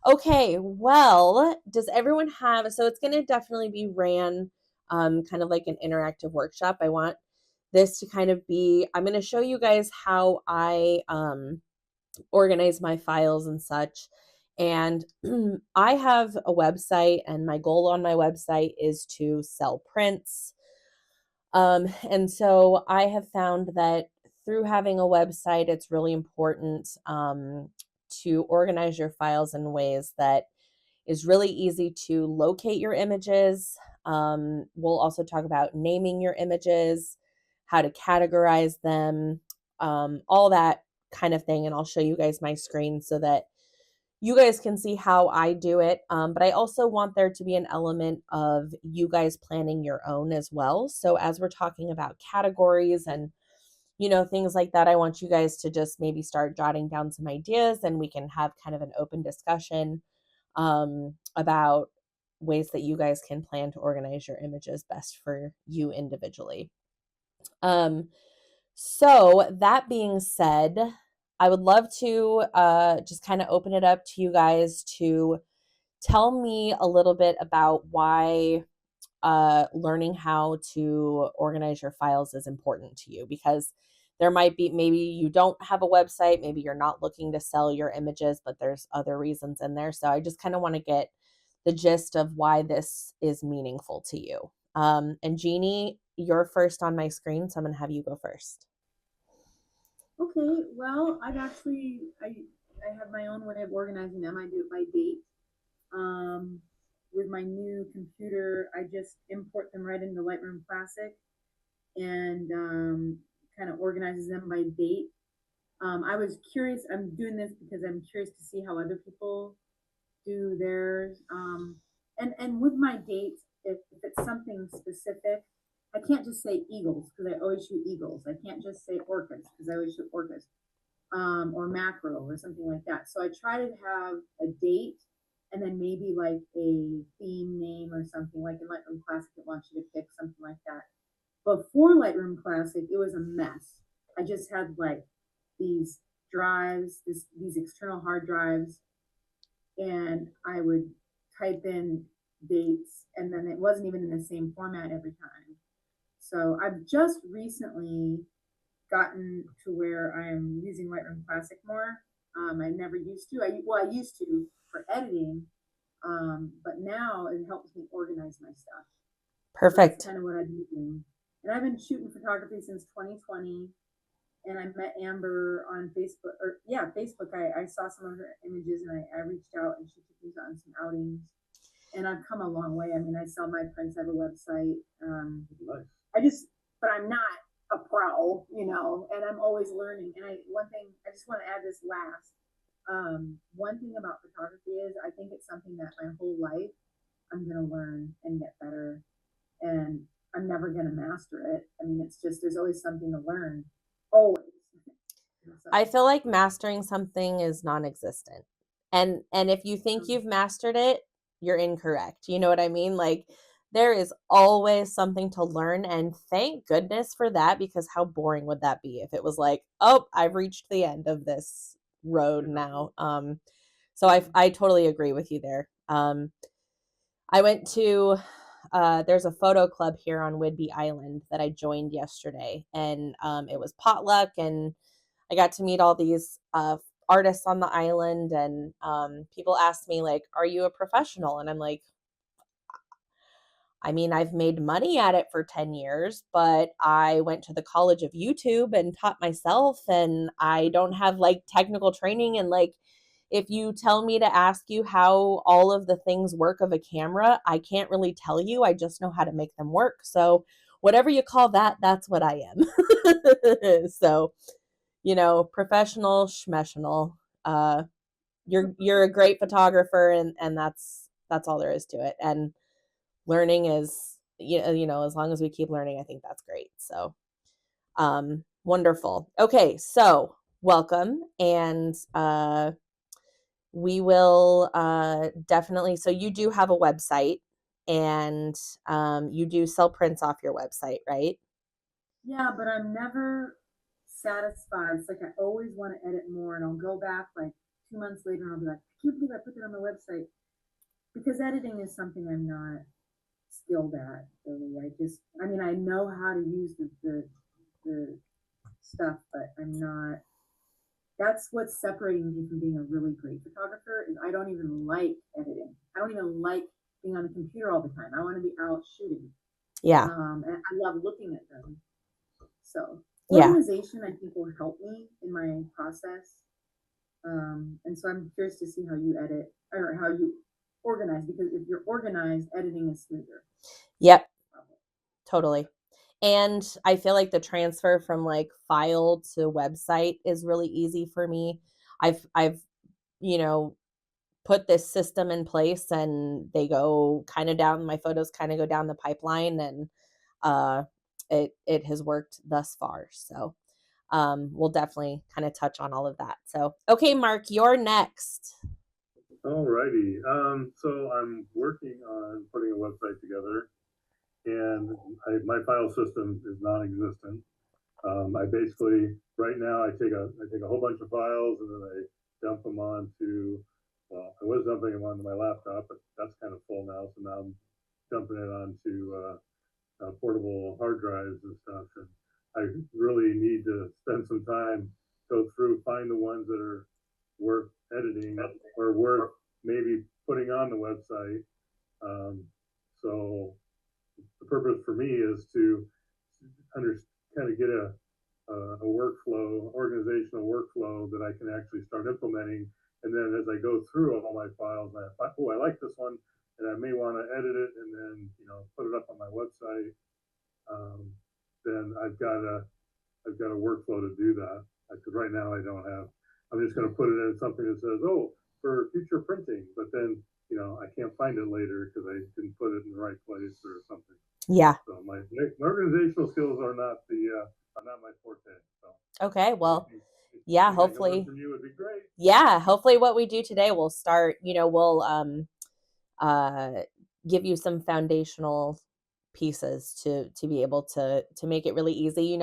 Okay, well, does everyone have, so it's going to definitely be ran kind of like an interactive workshop. I want this to kind of be, I'm going to show you guys how I organize my files and such. And I have a website, and my goal on my website is to sell prints. And so I have found that through having a website, it's really important to organize your files in ways that is really easy to locate your images. We'll also talk about naming your images, how to categorize them, all that kind of thing. And I'll show you guys my screen so that you guys can see how I do it. But I also want there to be an element of you guys planning your own as well. So as we're talking about categories and things like that, I want you guys to just maybe start jotting down some ideas, and we can have kind of an open discussion about ways that you guys can plan to organize your images best for you individually. Um, so that being said, I would love to just kind of open it up to you guys to tell me a little bit about why learning how to organize your files is important to you, because there might be, maybe you don't have a website, maybe you're not looking to sell your images, but there's other reasons in there. So I just kind of want to get the gist of why this is meaningful to you. And Jeannie, you're first on my screen, so I'm going to have you go first. Okay, well, I have my own way of organizing them. I do it by date. Um, with my new computer, I just import them right into Lightroom Classic and kind of organizes them by date. I was curious. I'm doing this because I'm curious to see how other people do theirs. And with my dates, if it's something specific, I can't just say eagles because I always shoot eagles. I can't just say orchids because I always shoot orchids, or macro or something like that. So I try to have a date and then maybe like a theme name or something. Like in Lightroom Classic, it wants you to pick something like that. Before Lightroom Classic, it was a mess. I just had like these drives, these external hard drives, and I would type in dates, and then it wasn't even in the same format every time. So I've just recently gotten to where I'm using Lightroom Classic more. I never used to. I used to for editing, but now it helps me organize my stuff. So that's Perfect. kind of what I've been doing. And I've been shooting photography since 2020. And I met Amber on Facebook, or yeah, Facebook. I saw some of her images, and I reached out, and she took me on some outings. And I've come a long way. I mean, I sell my prints. I have a website. Nice. I just, but I'm not a pro, and I'm always learning. And one thing, I just want to add this last. One thing about photography is I think it's something that my whole life I'm going to learn and get better. And I'm never going to master it. I mean, it's just, there's always something to learn. Always. I So, feel like mastering something is non-existent. And if you think um, you've mastered it, you're incorrect. You know what I mean? Like there is always something to learn, and thank goodness for that, because how boring would that be if it was like, "Oh, I've reached the end of this road now." So yeah. I totally agree with you there. I went to there's a photo club here on Whidbey Island that I joined yesterday, and it was potluck, and I got to meet all these artists on the island, and people asked me like, "Are you a professional?" And I'm like, I mean, I've made money at it for 10 years, but I went to the college of YouTube and taught myself, and I don't have like technical training. And like, if you tell me to ask you how all of the things work of a camera, I can't really tell you. I just know how to make them work. So, whatever you call that, that's what I am. So, professional, schmessional. Uh, you're a great photographer, and that's all there is to it. And learning is, as long as we keep learning, I think that's great. So wonderful. Okay, so welcome. And we will definitely, so you do have a website, and you do sell prints off your website, right? Yeah, but I'm never satisfied. It's like I always want to edit more, and I'll go back like 2 months later, and I'll be like, can't believe I put that on the website because editing is something I'm not skilled at. Really, I mean, I know how to use the stuff, but I'm not. That's what's separating me from being a really great photographer. Is I don't even like editing. I don't even like being on the computer all the time. I want to be out shooting, Yeah. and I love looking at them. So Yeah. organization, I think, will help me in my process. And so I'm curious to see how you edit or how you organize because if you're organized, editing is smoother. Yep. Totally. And I feel like the transfer from like file to website is really easy for me. I've you know, put this system in place and they go kind of down, my photos kind of go down the pipeline, and uh it has worked thus far. So we'll definitely kind of touch on all of that. So okay, Mark, you're next. Alrighty. So I'm working on putting a website together, and my file system is non-existent. I basically right now I take a whole bunch of files and then I dump them onto. Well, I was dumping them onto my laptop, but that's kind of full now. So now I'm dumping it onto portable hard drives and stuff. And I really need to spend some time, go through, find the ones that are worth editing or worth maybe putting on the website. Um, so the purpose for me is to kind of get a workflow, organizational workflow that I can actually start implementing. And then as I go through all my files, I like this one, and I may want to edit it and then put it up on my website. Um, then I've got a workflow to do that. Because right now I don't have. I'm just going to put it in something that says, "Oh, for future printing," but then I can't find it later because I didn't put it in the right place or something. Yeah. So my organizational skills are not my forte. So Okay, well, yeah, hopefully. from you would be great. Yeah, hopefully what we do today will start, we'll uh give you some foundational pieces to be able to make it really easy.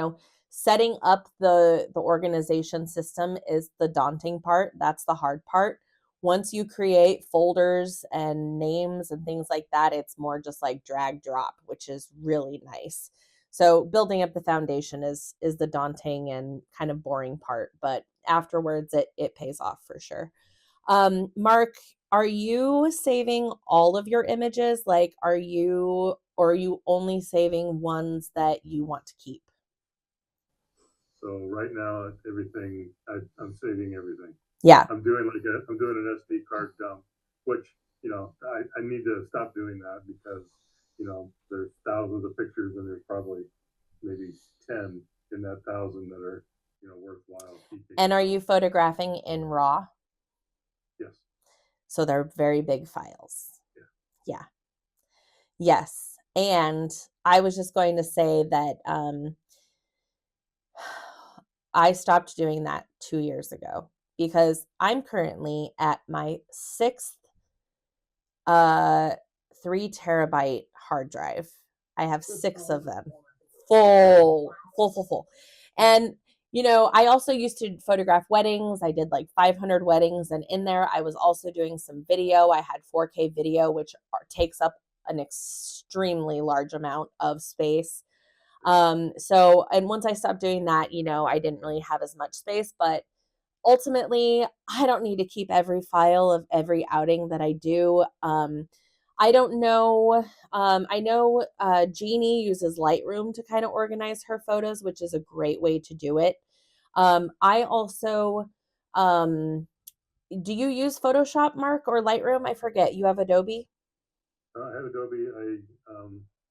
Setting up the organization system is the daunting part. That's the hard part. Once you create folders and names and things like that, it's more just like drag drop, which is really nice. So building up the foundation is the daunting and kind of boring part, but afterwards it pays off for sure. Mark, are you saving all of your images? Like, are you only saving ones that you want to keep? So right now, everything I'm saving everything. Yeah. I'm doing an SD card dump, which I need to stop doing that because there's thousands of pictures and there's probably maybe 10 in that thousand that are worthwhile keeping. And are you photographing in RAW? Yes. So they're very big files. Yeah. Yeah. Yes. And I was just going to say that I stopped doing that 2 years ago because I'm currently at my 6th 3 terabyte hard drive. I have 6 of them. Full. And I also used to photograph weddings. I did like 500 weddings, and in there I was also doing some video. I had 4K video, which takes up an extremely large amount of space. And once I stopped doing that, I didn't really have as much space, but ultimately I don't need to keep every file of every outing that I do. I don't know. I know Jeannie uses Lightroom to kind of organize her photos, which is a great way to do it. I also, do you use Photoshop, Mark, or Lightroom? I forget. You have Adobe? I have Adobe.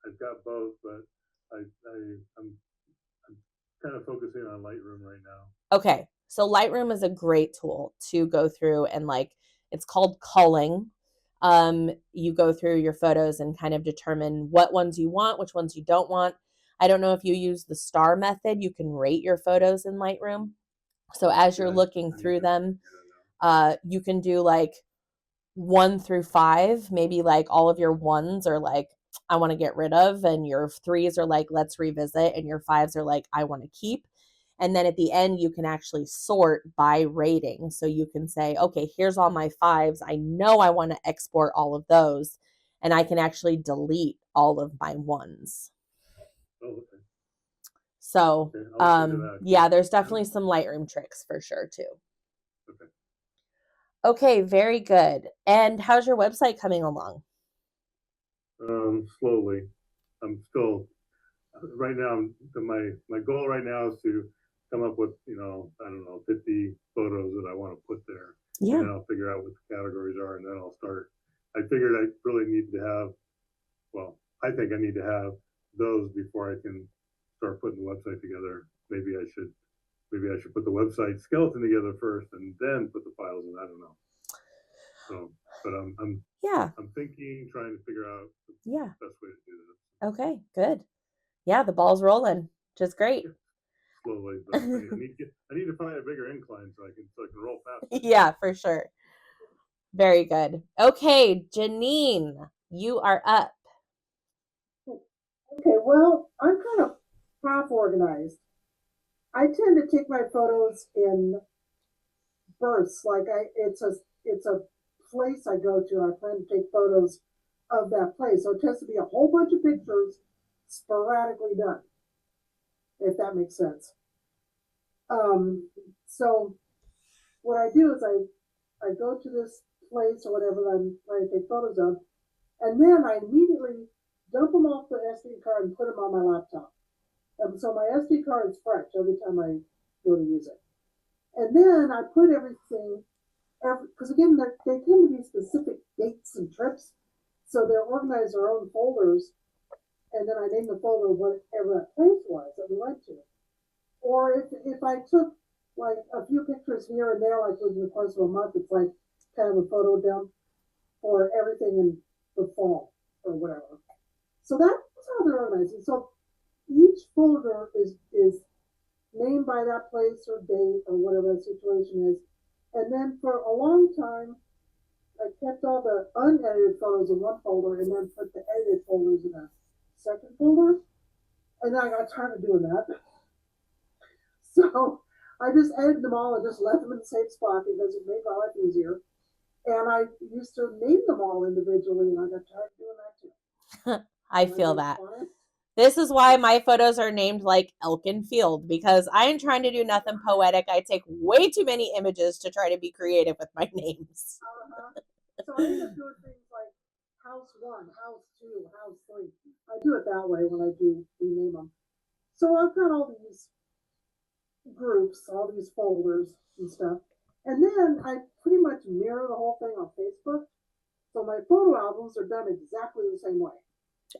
I've got both, but I'm kind of focusing on Lightroom right now. Okay. So Lightroom is a great tool to go through and it's called culling. You go through your photos and kind of determine what ones you want, which ones you don't want. I don't know if you use the star method. You can rate your photos in Lightroom. So as you're looking through them, you can do like 1 through 5. Maybe like all of your ones are like, I want to get rid of, and your 3s are like, let's revisit, and your 5s are like, I want to keep. And then at the end, you can actually sort by rating. So you can say, okay, here's all my 5s. I know I want to export all of those. And I can actually delete all of my 1s. Oh, okay. So, Okay, I'll look into that. yeah, there's definitely some Lightroom tricks for sure too. Okay. Okay, very good. And how's your website coming along? Slowly. I'm still right now. My goal right now is to come up with, I don't know, 50 photos that I want to put there, and Yeah. then I'll figure out what the categories are, and then I'll start. I figured I really need to have. Well, I think I need to have those before I can start putting the website together. Maybe I should put the website skeleton together first and then put the files in. I don't know. So, but Yeah. I'm thinking, trying to figure out the Yeah. best way to do this. Okay, good. Yeah, the ball's rolling, which is great. Slowly, but I need to find a bigger incline so I can roll faster. Yeah, for sure. Very good. Okay, Janine, you are up. Okay, well, I'm kind of half organized. I tend to take my photos in bursts. It's a place I go to. I plan to take photos of that place. So it tends to be a whole bunch of pictures sporadically done, if that makes sense. So what I do is I go to this place or whatever that I'm trying to take photos of, and then I immediately dump them off the SD card and put them on my laptop. And so my SD card is fresh every time I go to use it. And then I put everything, because again, they tend to be specific dates and trips. So they're organized their own folders. And then I name the folder whatever that place was that we went to. Or if I took like a few pictures here and there, like within the course of a month, it's like kind of a photo dump for everything in the fall or whatever. So that's how they're organized. And so each folder is named by that place or date or whatever the situation is. And then for a long time, I kept all the unedited photos in one folder and then put the edited folders in a second folder. And then I got tired of doing that. So I just edited them all and just left them in the same spot because it made my life easier. And I used to name them all individually, and I got tired of doing that too. I feel that. This is why my photos are named like Elkin Field, because I am trying to do nothing poetic. I take way too many images to try to be creative with my names. So I end up doing things like house 1, house 2, house 3. I do it that way when I do rename them. So I've got all these groups, all these folders and stuff. And then I pretty much mirror the whole thing on Facebook. So my photo albums are done exactly the same way.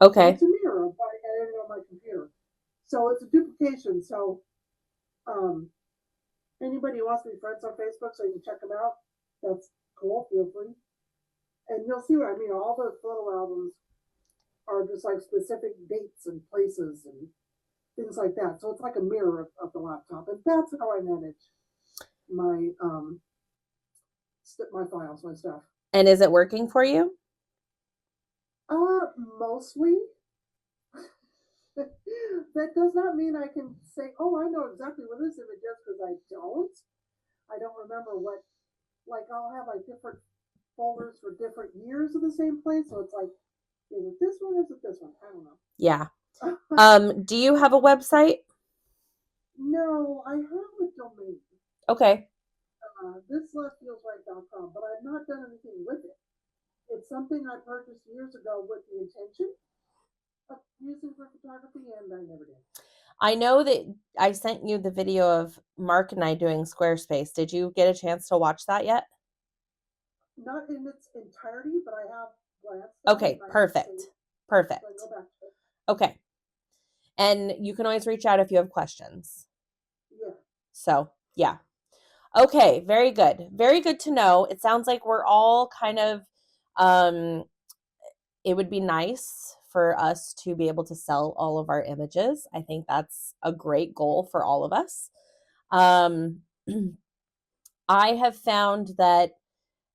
Okay. It's a mirror by editing on my computer. So it's a duplication. So anybody who wants to be friends on Facebook so you can check them out, that's cool, feel free. And you'll see what I mean. All the photo albums are just like specific dates and places and things like that. So it's like a mirror of the laptop. And that's how I manage my my files, my stuff. And is it working for you? Mostly. That does not mean I can say, oh, I know exactly what this image is, because I don't. I don't remember what, like I'll have like different folders for different years of the same place. So it's like, is it this one or is it this one? I don't know. Yeah. Do you have a website? No, I have a domain. Okay. Thisleftfeelsright.com, but I've not done anything with it. It's something I purchased years ago with the intention of using for photography, and I never did. I know that I sent you the video of Mark and I doing Squarespace. Did you get a chance to watch that yet? Not in its entirety, but I have glanced. Okay, perfect. Perfect. So I go back to it. Okay. And you can always reach out if you have questions. Yeah. So, yeah. Okay, very good. Very good to know. It sounds like we're all kind of, it would be nice for us to be able to sell all of our images. I think that's a great goal for all of us. I have found that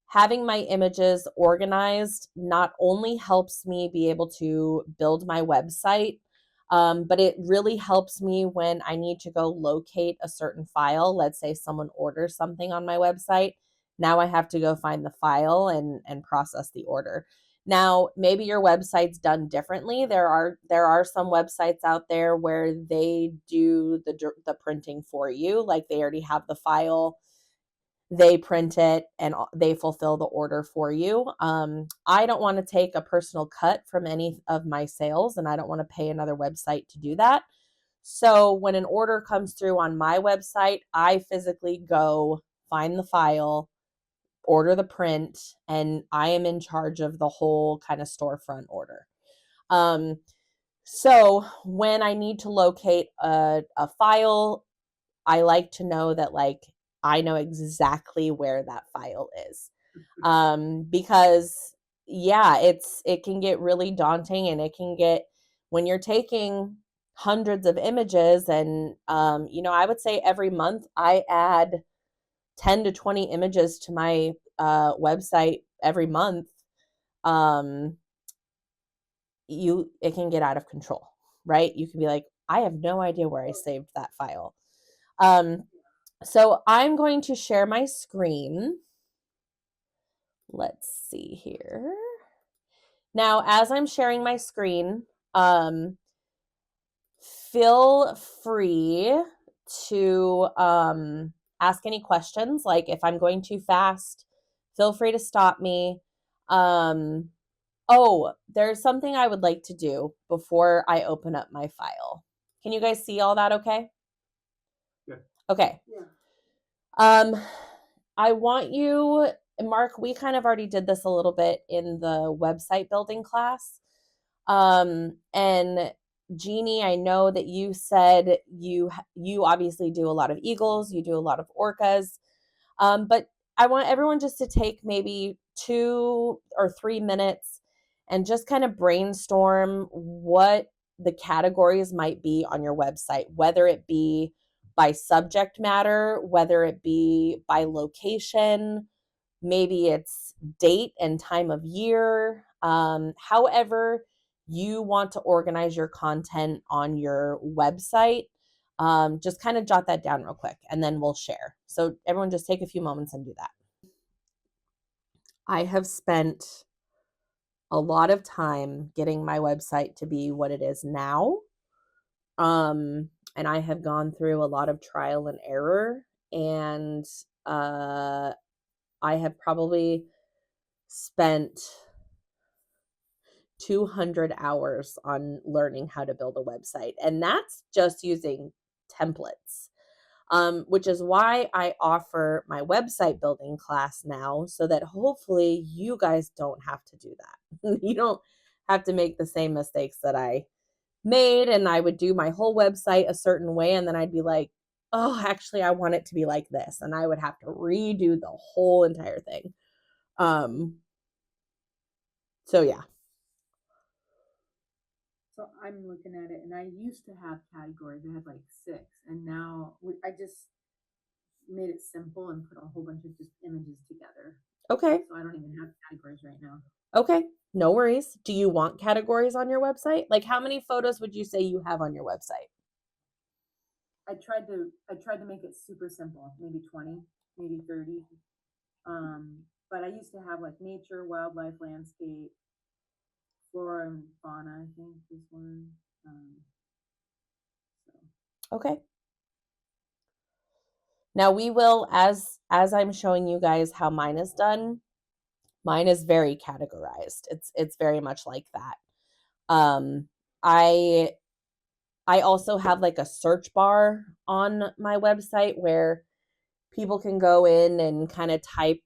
having my images organized not only helps me be able to build my website, But it really helps me when I need to go locate a certain file. Let's say someone orders something on my website. Now I have to go find the file and process the order. Now, maybe your website's done differently. There are some websites out there where they do the printing for you, like they already have the file, they print it, and they fulfill the order for you. I don't want to take a personal cut from any of my sales, and I don't want to pay another website to do that. So when an order comes through on my website, I physically go find the file, order the print, and I am in charge of the whole kind of storefront order. So when I need to locate a file, I like to know that like I know exactly where that file is. Because yeah, it can get really daunting, and it can get, when you're taking hundreds of images, and I would say every month I add 10 to 20 images to my website every month. It can get out of control, right? You can be like, I have no idea where I saved that file. So I'm going to share my screen. Let's see here. Now, as I'm sharing my screen, feel free to ask any questions. Like if I'm going too fast, feel free to stop me. Oh, there's something I would like to do before I open up my file. Can you guys see all that okay? Yeah. Okay. Yeah. I want you, Mark, we kind of already did this a little bit in the website building class. And Jeannie, I know that you said you obviously do a lot of eagles, you do a lot of orcas. But I want everyone just to take maybe 2 or 3 minutes and just kind of brainstorm what the categories might be on your website, whether it be by subject matter, whether it be by location, maybe it's date and time of year, however you want to organize your content on your website. Just kind of jot that down real quick and then we'll share. So everyone just take a few moments and do that. I have spent a lot of time getting my website to be what it is now. And I have gone through a lot of trial and error, and I have probably spent 200 hours on learning how to build a website, and that's just using templates. Which is why I offer my website building class now, so that hopefully you guys don't have to do that. You don't have to make the same mistakes that I made, and I would do my whole website a certain way, and then I'd be like, oh, actually, I want it to be like this, and I would have to redo the whole entire thing. So yeah. So I'm looking at it, and I used to have categories. I had like 6, and now I just made it simple and put a whole bunch of just images together. Okay. So I don't even have categories right now. Okay. No worries. Do you want categories on your website? Like how many photos would you say you have on your website? I tried to make it super simple, maybe 20, maybe 30. But I used to have like nature, wildlife, landscape, flora and fauna, I think this one. So Okay. Now we will, as I'm showing you guys how mine is done, mine is very categorized. It's very much like that. I also have like a search bar on my website where people can go in and kind of type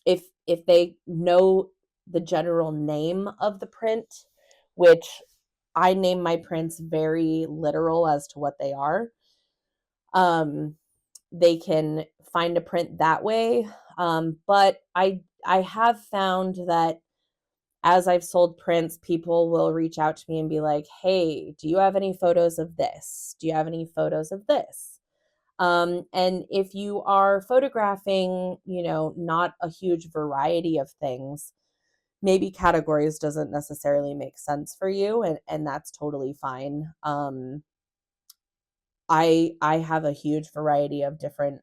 if they know the general name of the print, which I name my prints very literal as to what they are. They can find a print that way. But I have found that as I've sold prints, people will reach out to me and be like, hey, do you have any photos of this? Do you have any photos of this? And if you are photographing, not a huge variety of things, maybe categories doesn't necessarily make sense for you, and that's totally fine. I have a huge variety of different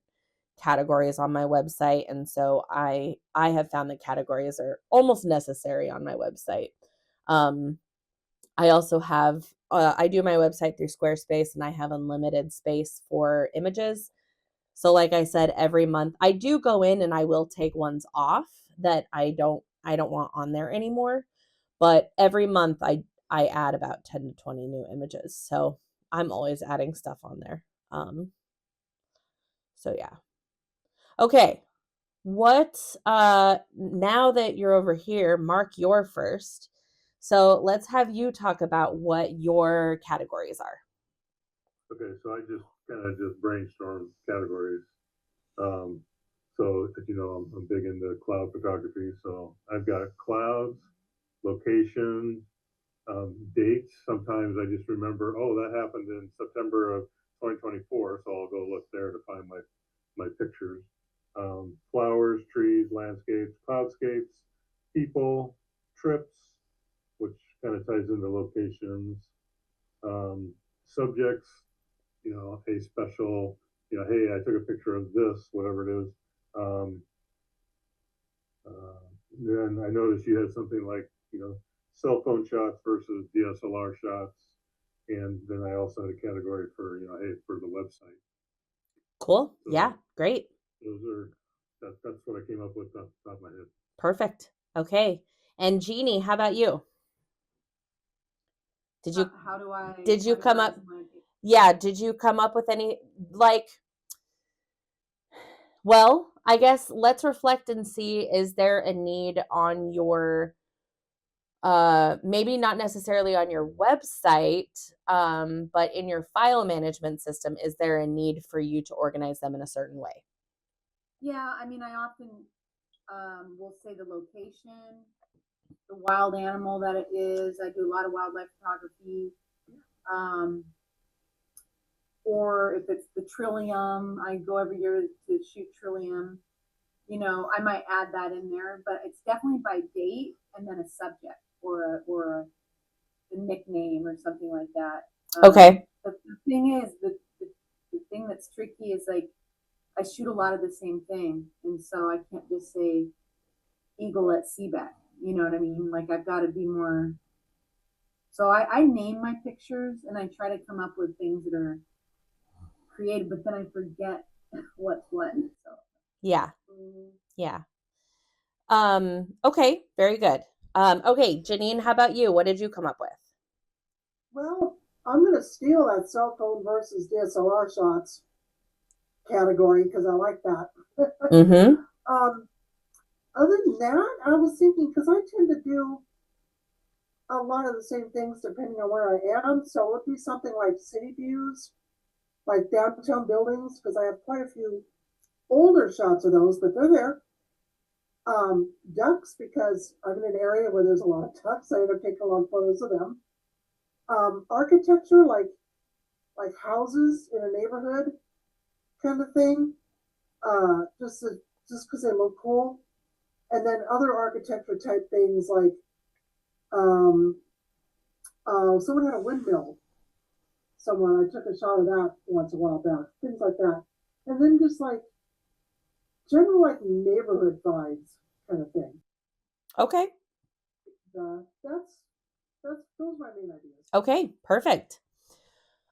categories on my website, and so I have found that categories are almost necessary on my website. Um, I also have I do my website through Squarespace, and I have unlimited space for images. So like I said, every month I do go in and I will take ones off that I don't want on there anymore. But every month I add about 10 to 20 new images. So I'm always adding stuff on there. So yeah. Okay. What now that you're over here, Mark, you're first. So let's have you talk about what your categories are. Okay, so I just kind of just brainstorm categories. Um, so as you know, I'm big into cloud photography. So I've got clouds, location, dates. Sometimes I just remember, oh, that happened in September of 2024, so I'll go look there to find my pictures. Flowers, trees, landscapes, cloudscapes, people, trips, which kind of ties into locations, subjects, a special, hey, I took a picture of this, whatever it is. Um, then I noticed you had something like, cell phone shots versus DSLR shots. And then I also had a category for, hey, for the website. Cool. So Yeah, great. that's what I came up with off the top of my head. Perfect. Okay. And Jeannie, how about you? Did you How do I? did you come up categorize my- yeah, did you come up with any like well, I guess let's reflect and see, is there a need on your maybe not necessarily on your website, but in your file management system, is there a need for you to organize them in a certain way? Yeah, I mean, I often will say the location, the wild animal that it is. I do a lot of wildlife photography. Um, or if it's the trillium, I go every year to shoot trillium. I might add that in there, but it's definitely by date and then a subject or a nickname or something like that. Okay. But the thing is, the thing that's tricky is like I shoot a lot of the same thing, and so I can't just say eagle at Seabeck. You know what I mean? Like I've got to be more. So I name my pictures and I try to come up with things that are creative, but then I forget what's what. So Yeah. Yeah. Okay, very good. Okay, Janine, how about you? What did you come up with? Well, I'm going to steal that cell phone versus DSLR shots category because I like that. Mm-hmm. Other than that, I was thinking because I tend to do a lot of the same things depending on where I am. So it would be something like city views, like downtown buildings, because I have quite a few older shots of those, but they're there. Ducks, because I'm in an area where there's a lot of ducks. I ever take a lot of photos of them. Architecture, like houses in a neighborhood, kind of thing. Just because they look cool, and then other architecture type things like someone had a windmill somewhere. I took a shot of that once a while back. Things like that, and then just like general like neighborhood vibes kind of thing. Okay. That's those are my main ideas. Okay, perfect.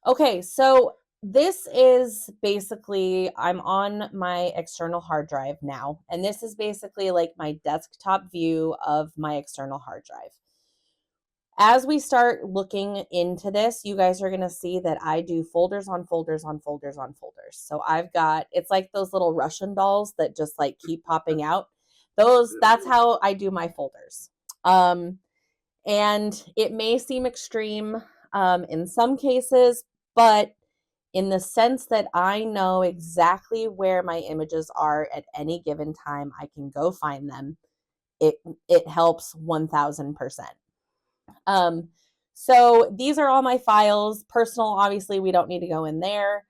Okay, so this is basically, I'm on my external hard drive now, and this is basically like my desktop view of my external hard drive. As we start looking into this, you guys are going to see that I do folders on folders on folders on folders. So I've got, it's like those little Russian dolls that just like keep popping out. That's how I do my folders. And it may seem extreme in some cases, but in the sense that I know exactly where my images are at any given time, I can go find them. It helps 1000%. So these are all my files. Personal, obviously, we don't need to go in there.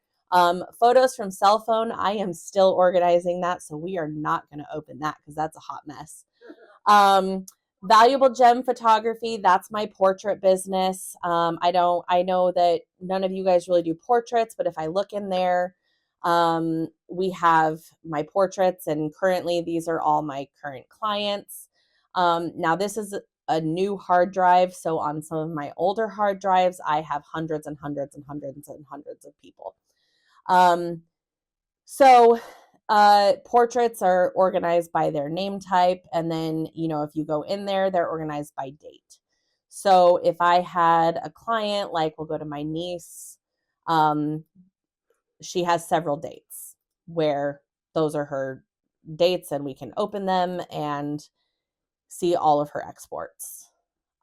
Photos from cell phone, I am still organizing that, so we are not going to open that because that's a hot mess. Valuable gem photography, that's my portrait business. I know that none of you guys really do portraits, but if I look in there, we have my portraits, and currently these are all my current clients. Now this is a new hard drive, so on some of my older hard drives, I have hundreds and hundreds and hundreds and hundreds of people. So portraits are organized by their name type, and then, you know, if you go in there, they're organized by date. So if I had a client, like we'll go to my niece, she has several dates where those are her dates, and we can open them and see all of her exports.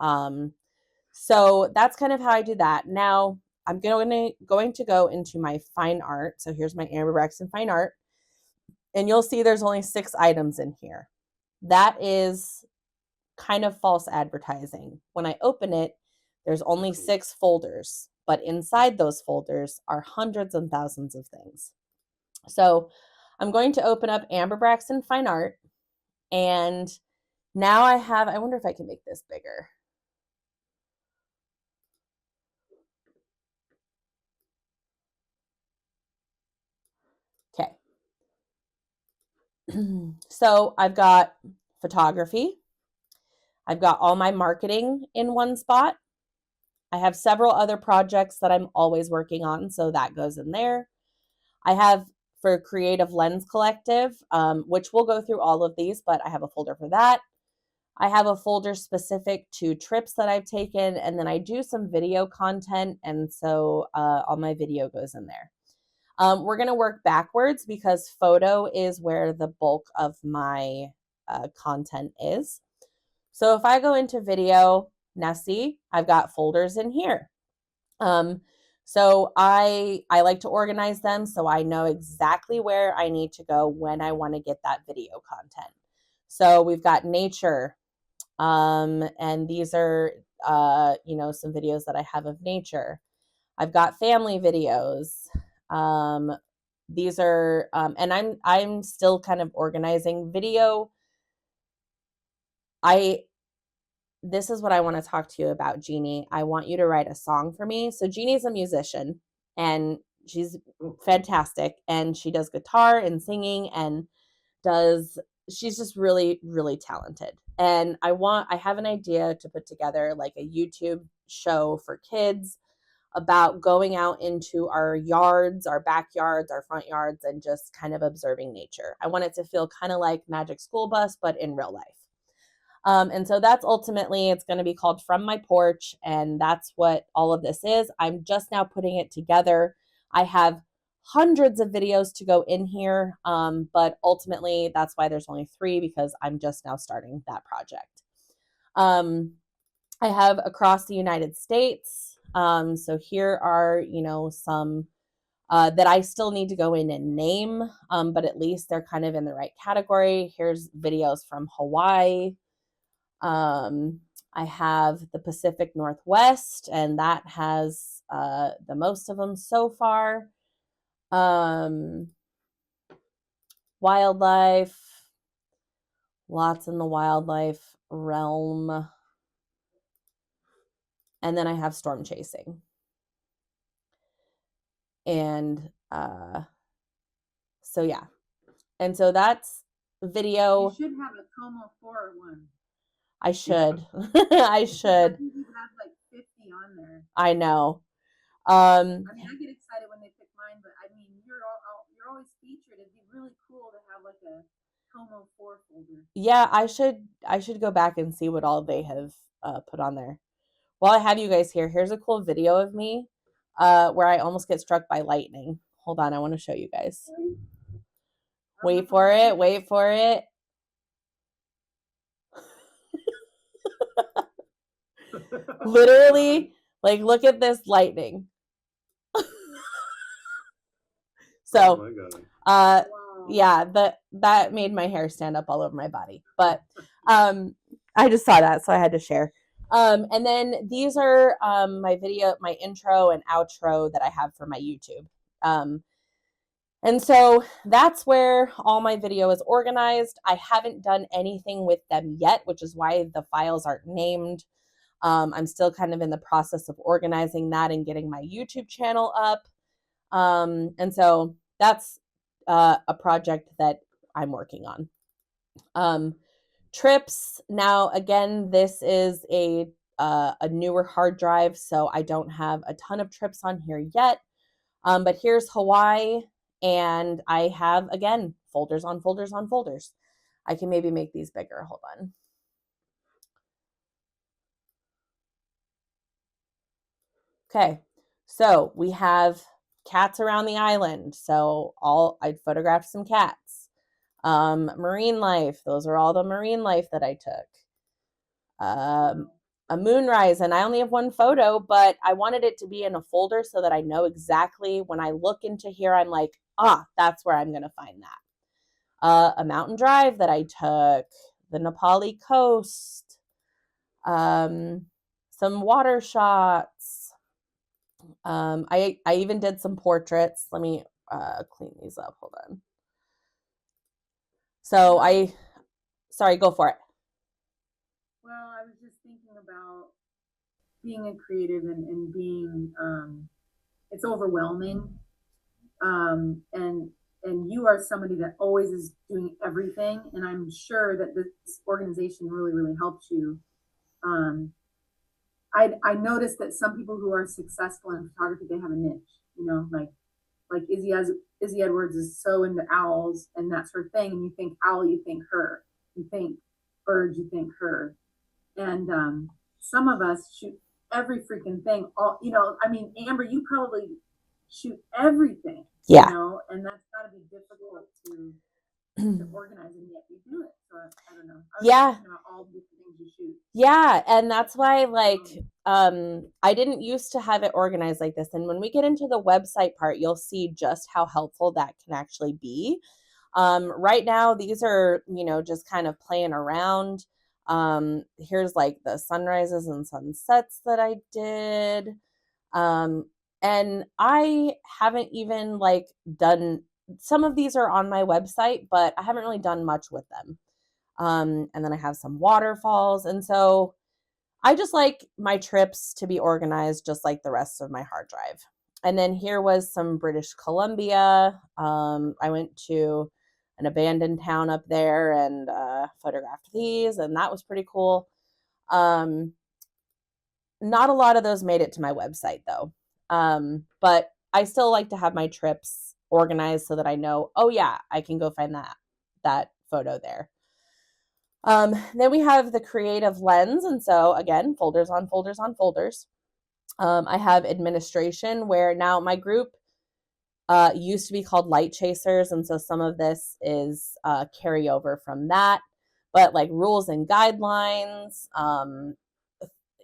So that's kind of how I do that. Now I'm going to go into my fine art. So here's my Amber Braxton fine art. And you'll see there's only 6 items in here. That is kind of false advertising. When I open it, there's only 6 folders, but inside those folders are hundreds and thousands of things. So I'm going to open up Amber Braxton Fine Art, and now I wonder if I can make this bigger. Okay. So I've got photography. I've got all my marketing in one spot. I have several other projects that I'm always working on, so that goes in there. I have for Creative Lens Collective, which we'll go through all of these, but I have a folder for that. I have a folder specific to trips that I've taken, and then I do some video content, and so all my video goes in there. We're going to work backwards because photo is where the bulk of my content is. So if I go into video, Nessie, I've got folders in here. So I like to organize them so I know exactly where I need to go when I want to get that video content. So we've got nature, and these are you know, some videos that I have of nature. I've got family videos. These are and I'm still kind of organizing video. This is what I want to talk to you about, Jeannie. I want you to write a song for me. So Jeannie's a musician, and she's fantastic, and she does guitar and singing, and she's just really, really talented. And I have an idea to put together like a YouTube show for kids about going out into our yards, our backyards, our front yards, and just kind of observing nature. I want it to feel kind of like Magic School Bus, but in real life. And so that's ultimately, it's going to be called From My Porch. And that's what all of this is. I'm just now putting it together. I have hundreds of videos to go in here. But ultimately that's why there's only 3, because I'm just now starting that project. I have across the United States. So here are, you know, some that I still need to go in and name, but at least they're kind of in the right category. Here's videos from Hawaii. I have the Pacific Northwest, and that has the most of them so far. Wildlife, lots in the wildlife realm. And then I have storm chasing. And so yeah. And so that's video. You should have a Como 4 one. I should. I should. I think you have like 50 on there. I know. I mean, I get excited when they pick mine, but I mean, you're always featured. It'd be really cool to have like a Como 4 folder. Yeah, I should go back and see what all they have put on there. While I have you guys here, here's a cool video of me where I almost get struck by lightning. Hold on, I want to show you guys. Wait for it. Wait for it. Literally, like, look at this lightning. So, Oh my God. Wow. yeah, that made my hair stand up all over my body. But I just saw that, so I had to share. And then these are my intro and outro that I have for my YouTube. And so that's where all my video is organized. I haven't done anything with them yet, which is why the files aren't named. I'm still kind of in the process of organizing that and getting my YouTube channel up. And so that's a project that I'm working on. Trips. Now, again, this is a newer hard drive, so I don't have a ton of trips on here yet. But here's Hawaii, and I have, again, folders on folders on folders. I can maybe make these bigger. Hold on. Okay, so we have cats around the island. So I photographed some cats. Marine life. Those are all the marine life that I took. A moonrise, and I only have one photo, but I wanted it to be in a folder so that I know exactly when I look into here, I'm like, that's where I'm going to find that. A mountain drive that I took, the Nepali coast, some water shots. I even did some portraits. Let me clean these up. Hold on. So sorry, go for it. Well, I was just thinking about being a creative and being, it's overwhelming. And you are somebody that always is doing everything. And I'm sure that this organization really, really helped you. I noticed that some people who are successful in photography, they have a niche, like Izzy Edwards is so into owls and that's her thing. And you think owl, you think her, you think birds, you think her. And some of us shoot every freaking thing. Amber, you probably shoot everything. Yeah. And that's got to be difficult to organize, and yet you do it. So I don't know. I was thinking about all the different things you shoot. Yeah, and that's why, I didn't used to have it organized like this. And when we get into the website part, you'll see just how helpful that can actually be. Right now, these are, just kind of playing around. Here's like the sunrises and sunsets that I did. And I haven't even done, some of these are on my website, but I haven't really done much with them. And then I have some waterfalls. And so I just like my trips to be organized just like the rest of my hard drive. And then here was some British Columbia. I went to an abandoned town up there and photographed these, and that was pretty cool. Not a lot of those made it to my website though. But I still like to have my trips organized so that I know, oh yeah, I can go find that photo there. Then we have the creative lens. And so again, folders on folders on folders. I have administration, where now my group used to be called Light Chasers. And so some of this is carryover from that, but like rules and guidelines,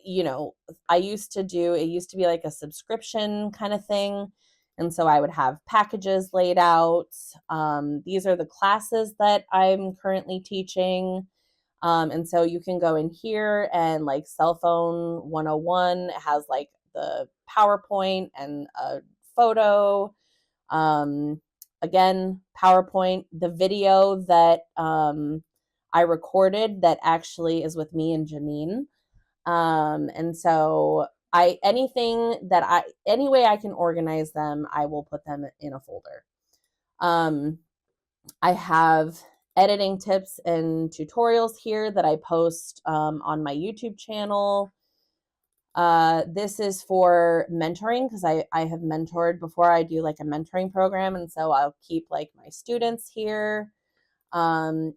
it used to be like a subscription kind of thing. And so I would have packages laid out. These are the classes that I'm currently teaching. And so you can go in here and like Cell Phone 101, it has like the PowerPoint and a photo. Again, PowerPoint, the video that I recorded that actually is with me and Janine. And so any way I can organize them, I will put them in a folder. I have editing tips and tutorials here that I post on my YouTube channel. This is for mentoring, because I have mentored before. I do like a mentoring program, and so I'll keep like my students here. And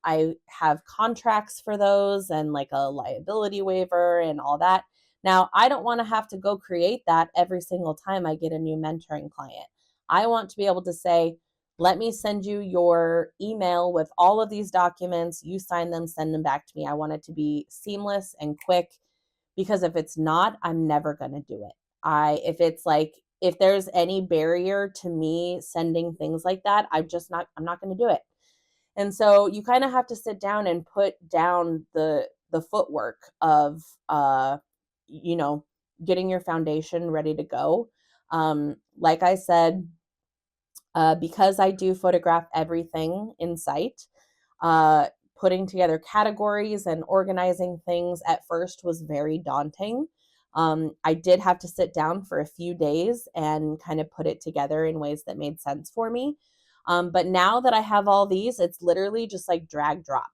I have contracts for those and like a liability waiver and all that. Now, I don't want to have to go create that every single time I get a new mentoring client. I want to be able to say, let me send you your email with all of these documents. You sign them, send them back to me. I want it to be seamless and quick, because if it's not, I'm never going to do it. If there's any barrier to me sending things like that, I'm not going to do it. And so you kind of have to sit down and put down the footwork of, getting your foundation ready to go. Like I said, Because I do photograph everything in sight, putting together categories and organizing things at first was very daunting. I did have to sit down for a few days and kind of put it together in ways that made sense for me. But now that I have all these, it's literally just like drag, drop,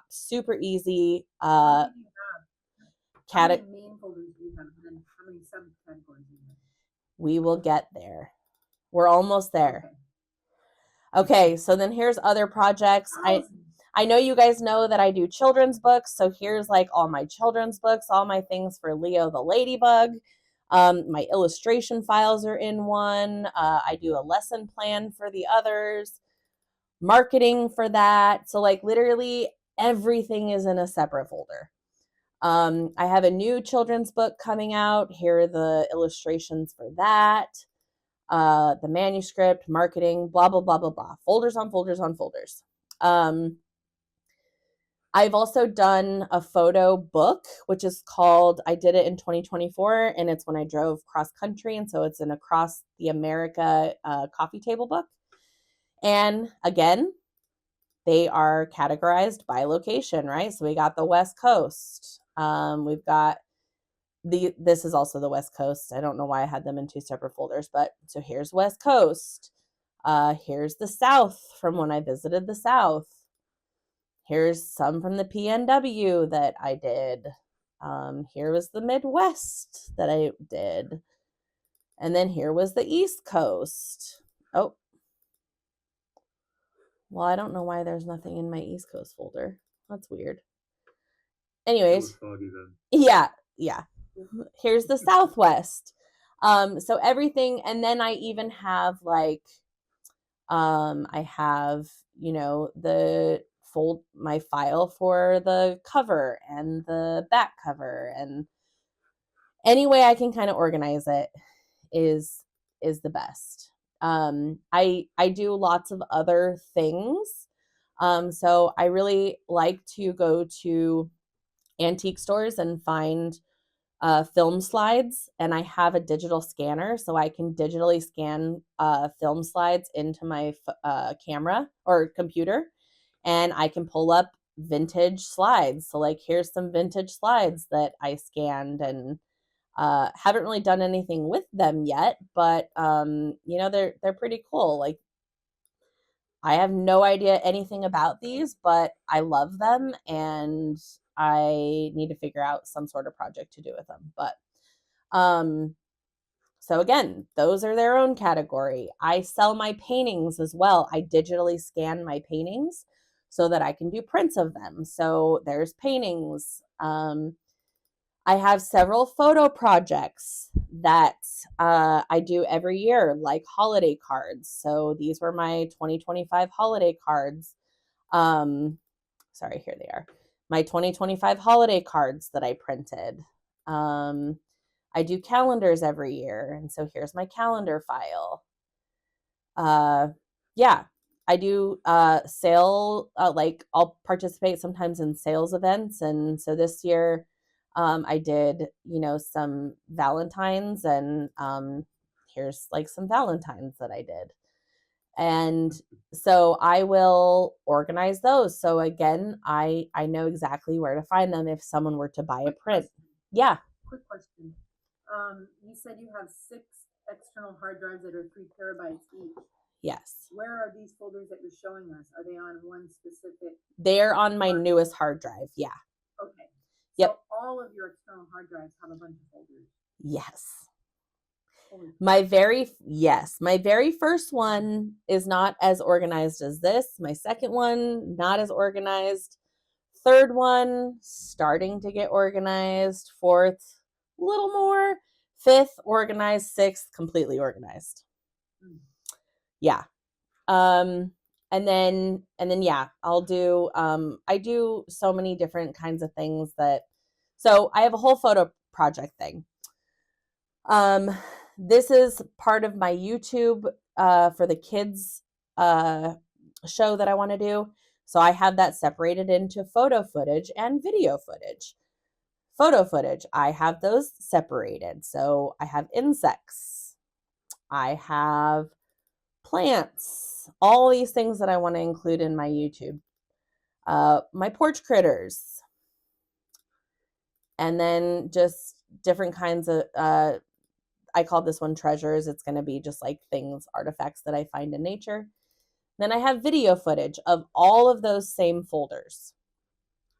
super easy. How many do you have? How Cat- many main folders do you have? And then how many subcategories do you have? we will get there. We're almost there. Okay. Okay, so then here's other projects. I know you guys know that I do children's books, so here's like all my children's books, all my things for Leo the Ladybug. My illustration files are in one. I do a lesson plan for the others, marketing for that. So like literally everything is in a separate folder. I have a new children's book coming out. Here are the illustrations for that. The manuscript, marketing, blah, blah, blah, blah, blah. Folders on folders on folders. I've also done a photo book, which is called, I did it in 2024, and it's when I drove cross country. And so it's an across the America coffee table book. And again, they are categorized by location, right? So we got the West Coast. We've got this is also the West Coast. I don't know why I had them in two separate folders, but so here's West Coast. Here's the South from when I visited the South. Here's some from the PNW that I did. Here was the Midwest that I did. And then here was the East Coast. Oh. Well, I don't know why there's nothing in my East Coast folder. That's weird. Anyways. Yeah. Here's the Southwest. So everything, and then I even have like, I have, my file for the cover and the back cover, and any way I can kind of organize it is the best. I do lots of other things. So I really like to go to antique stores and find film slides, and I have a digital scanner, so I can digitally scan film slides into my camera or computer, and I can pull up vintage slides. So like here's some vintage slides that I scanned, and haven't really done anything with them yet, but they're pretty cool. Like I have no idea anything about these, but I love them, and I need to figure out some sort of project to do with them. But so again, those are their own category. I sell my paintings as well. I digitally scan my paintings so that I can do prints of them. So there's paintings. I have several photo projects that I do every year, like holiday cards. So these were my 2025 holiday cards. Sorry, here they are. My 2025 holiday cards that I printed. I do calendars every year, and so here's my calendar file. Yeah, I do like I'll participate sometimes in sales events, and so this year I did, some Valentines, and here's like some Valentines that I did. And so I will organize those. So again, I know exactly where to find them if someone were to buy a print. Yeah. Quick question. You said you have 6 external hard drives that are 3 terabytes each. Yes. Where are these folders that you're showing us? Are they on one specific? They're on my newest hard drive. Yeah. Okay. Yep. So all of your external hard drives have a bunch of folders. Yes. My very first one is not as organized as this. My second one, not as organized. Third one, starting to get organized. Fourth, a little more. Fifth, organized. Sixth, completely organized. Yeah. And then yeah, I'll do, I do so many different kinds of things so I have a whole photo project thing. This is part of my YouTube for the kids show that I want to do. So I have that separated into photo footage and video footage. Photo footage, I have those separated. So I have insects. I have plants, all these things that I want to include in my YouTube, my porch critters, and then just different kinds of, I call this one treasures. It's going to be just like things, artifacts that I find in nature. Then I have video footage of all of those same folders.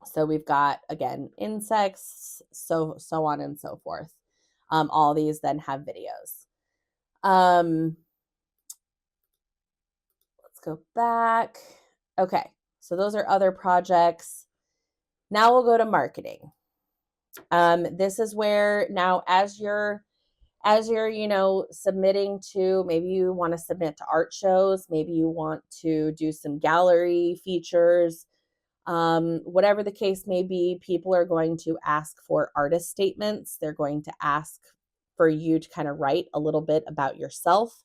So we've got, again, insects, so on and so forth. All these then have videos. Let's go back. Okay, so those are other projects. Now we'll go to marketing. This is where now as you're submitting to, maybe you want to submit to art shows, maybe you want to do some gallery features, whatever the case may be, people are going to ask for artist statements. They're going to ask for you to kind of write a little bit about yourself.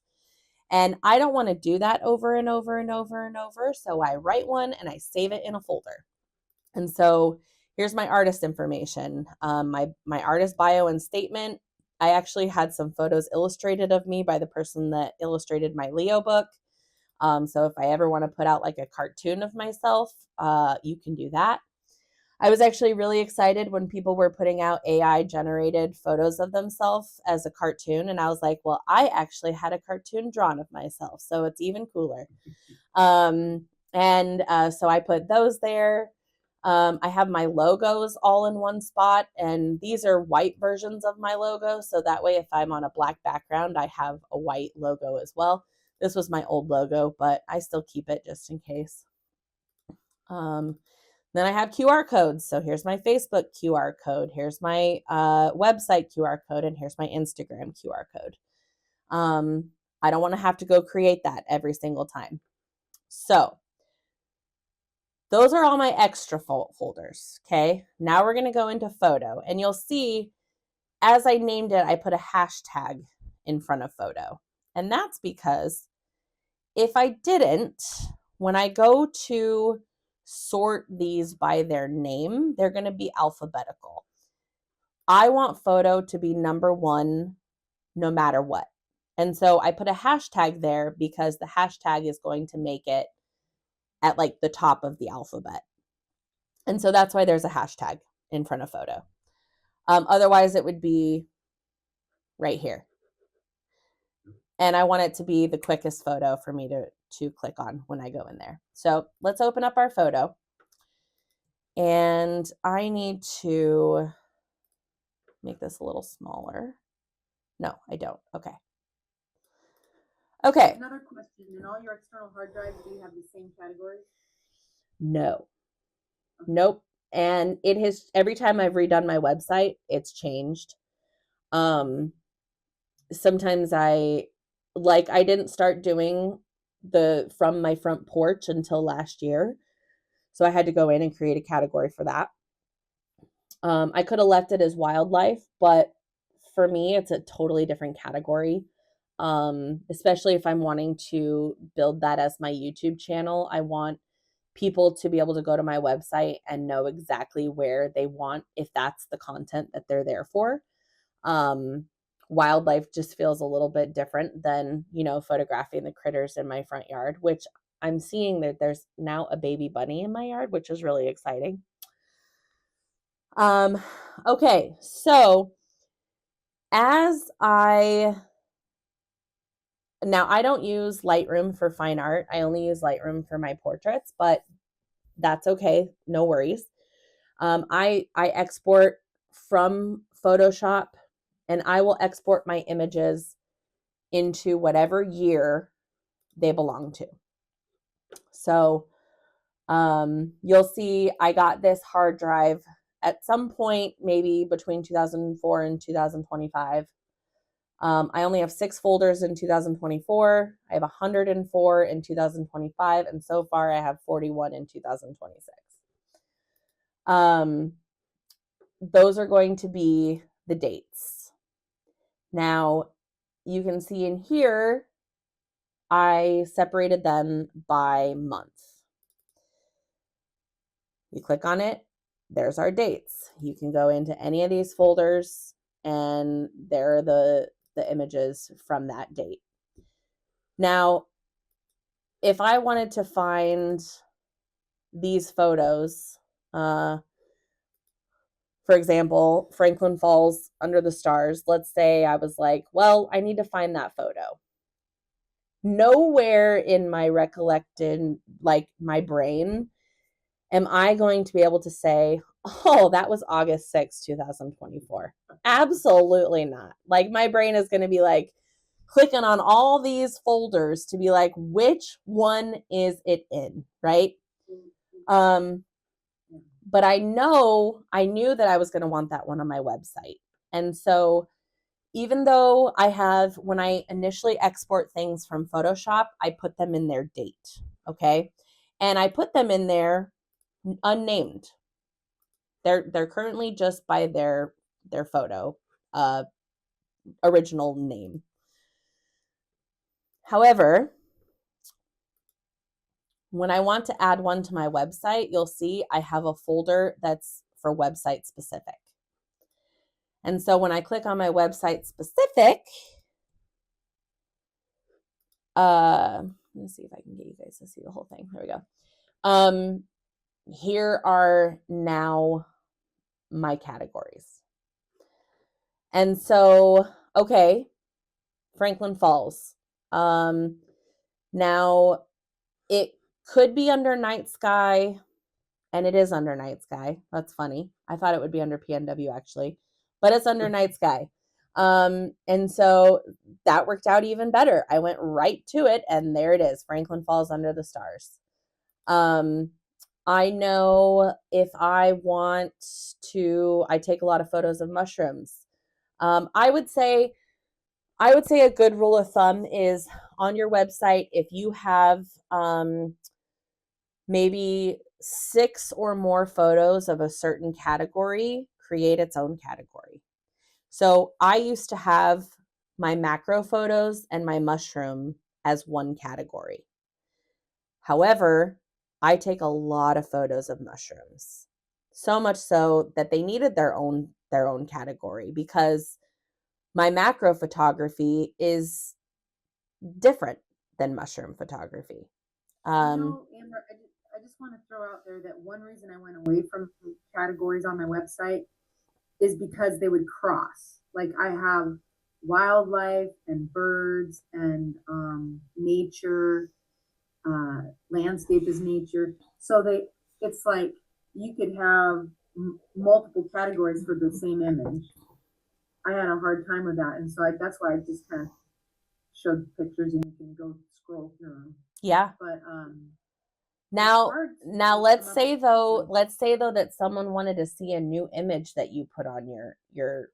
And I don't want to do that over and over and over and over. So I write one and I save it in a folder. And so here's my artist information, my artist bio and statement. I actually had some photos illustrated of me by the person that illustrated my Leo book. So if I ever want to put out like a cartoon of myself, you can do that. I was actually really excited when people were putting out AI generated photos of themselves as a cartoon. And I was like, well, I actually had a cartoon drawn of myself. So it's even cooler. So I put those there. I have my logos all in one spot, and these are white versions of my logo. So that way, if I'm on a black background, I have a white logo as well. This was my old logo, but I still keep it just in case. Then I have QR codes. So here's my Facebook QR code. Here's my website QR code, and here's my Instagram QR code. I don't want to have to go create that every single time. So those are all my extra folders, okay? Now we're going to go into photo, and you'll see as I named it, I put a hashtag in front of photo. And that's because if I didn't, when I go to sort these by their name, they're going to be alphabetical. I want photo to be number one no matter what. And so I put a hashtag there because the hashtag is going to make it at like the top of the alphabet. And so that's why there's a hashtag in front of photo. Otherwise, it would be right here. And I want it to be the quickest photo for me to click on when I go in there. So let's open up our photo. And I need to make this a little smaller. No, I don't. Okay. Okay. Another question, in all your external hard drives, do you have the same categories? No. Nope. And it has, every time I've redone my website, it's changed. Sometimes I didn't start doing the from my front porch until last year. So I had to go in and create a category for that. I could have left it as wildlife, but for me, it's a totally different category. Especially if I'm wanting to build that as my YouTube channel. I want people to be able to go to my website and know exactly where they want, if that's the content that they're there for. Wildlife just feels a little bit different than, photographing the critters in my front yard, which I'm seeing that there's now a baby bunny in my yard, which is really exciting. Okay, so now I don't use Lightroom for fine art. I only use Lightroom for my portraits, but that's okay. No worries. I export from Photoshop, and I will export my images into whatever year they belong to. So you'll see I got this hard drive at some point, maybe between 2004 and 2025. I only have 6 folders in 2024. I have 104 in 2025, and so far I have 41 in 2026. Those are going to be the dates. Now, you can see in here, I separated them by month. You click on it, there's our dates. You can go into any of these folders, and there are the images from that date. Now, if I wanted to find these photos, for example, Franklin Falls Under the Stars, let's say I was like, well, I need to find that photo. Nowhere in my recollected, like my brain, am I going to be able to say, oh, that was August 6th, 2024? Absolutely not. Like my brain is going to be like clicking on all these folders to be like, which one is it in, right? But I knew that I was going to want that one on my website. And so even though when I initially export things from Photoshop, I put them in their date, okay? And I put them in there unnamed. They're currently just by their photo original name. However, when I want to add one to my website, you'll see I have a folder that's for website specific. And so when I click on my website specific, let me see if I can get you guys to see the whole thing. There we go. Here are now my categories. And so, okay, Franklin Falls. Now it could be under Night Sky, and it is under Night Sky. That's funny. I thought it would be under PNW actually, but it's under Night Sky. And so that worked out even better. I went right to it, and there it is, Franklin Falls Under the Stars. I know if I want to, I take a lot of photos of mushrooms. I would say a good rule of thumb is on your website, if you have maybe 6 or more photos of a certain category, create its own category. So I used to have my macro photos and my mushroom as one category. However, I take a lot of photos of mushrooms, so much so that they needed their own category, because my macro photography is different than mushroom photography. Amber, I just want to throw out there that one reason I went away from categories on my website is because they would cross. Like I have wildlife and birds and nature, landscape is nature. So it's like you could have multiple categories for the same image. I had a hard time with that, and so that's why I just kind of showed pictures and you can go scroll through them. Yeah. But now let's say though that someone wanted to see a new image that you put on your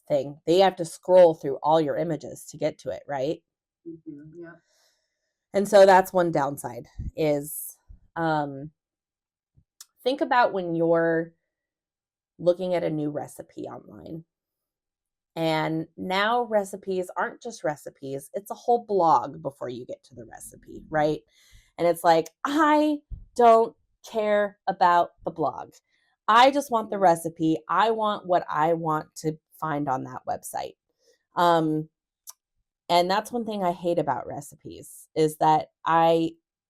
thing. They have to scroll through all your images to get to it, right? Yeah. And so that's one downside is think about when you're looking at a new recipe online. And now recipes aren't just recipes, it's a whole blog before you get to the recipe, right? And it's like, I don't care about the blog. I just want the recipe. I want what I want to find on that website. And that's one thing I hate about recipes is that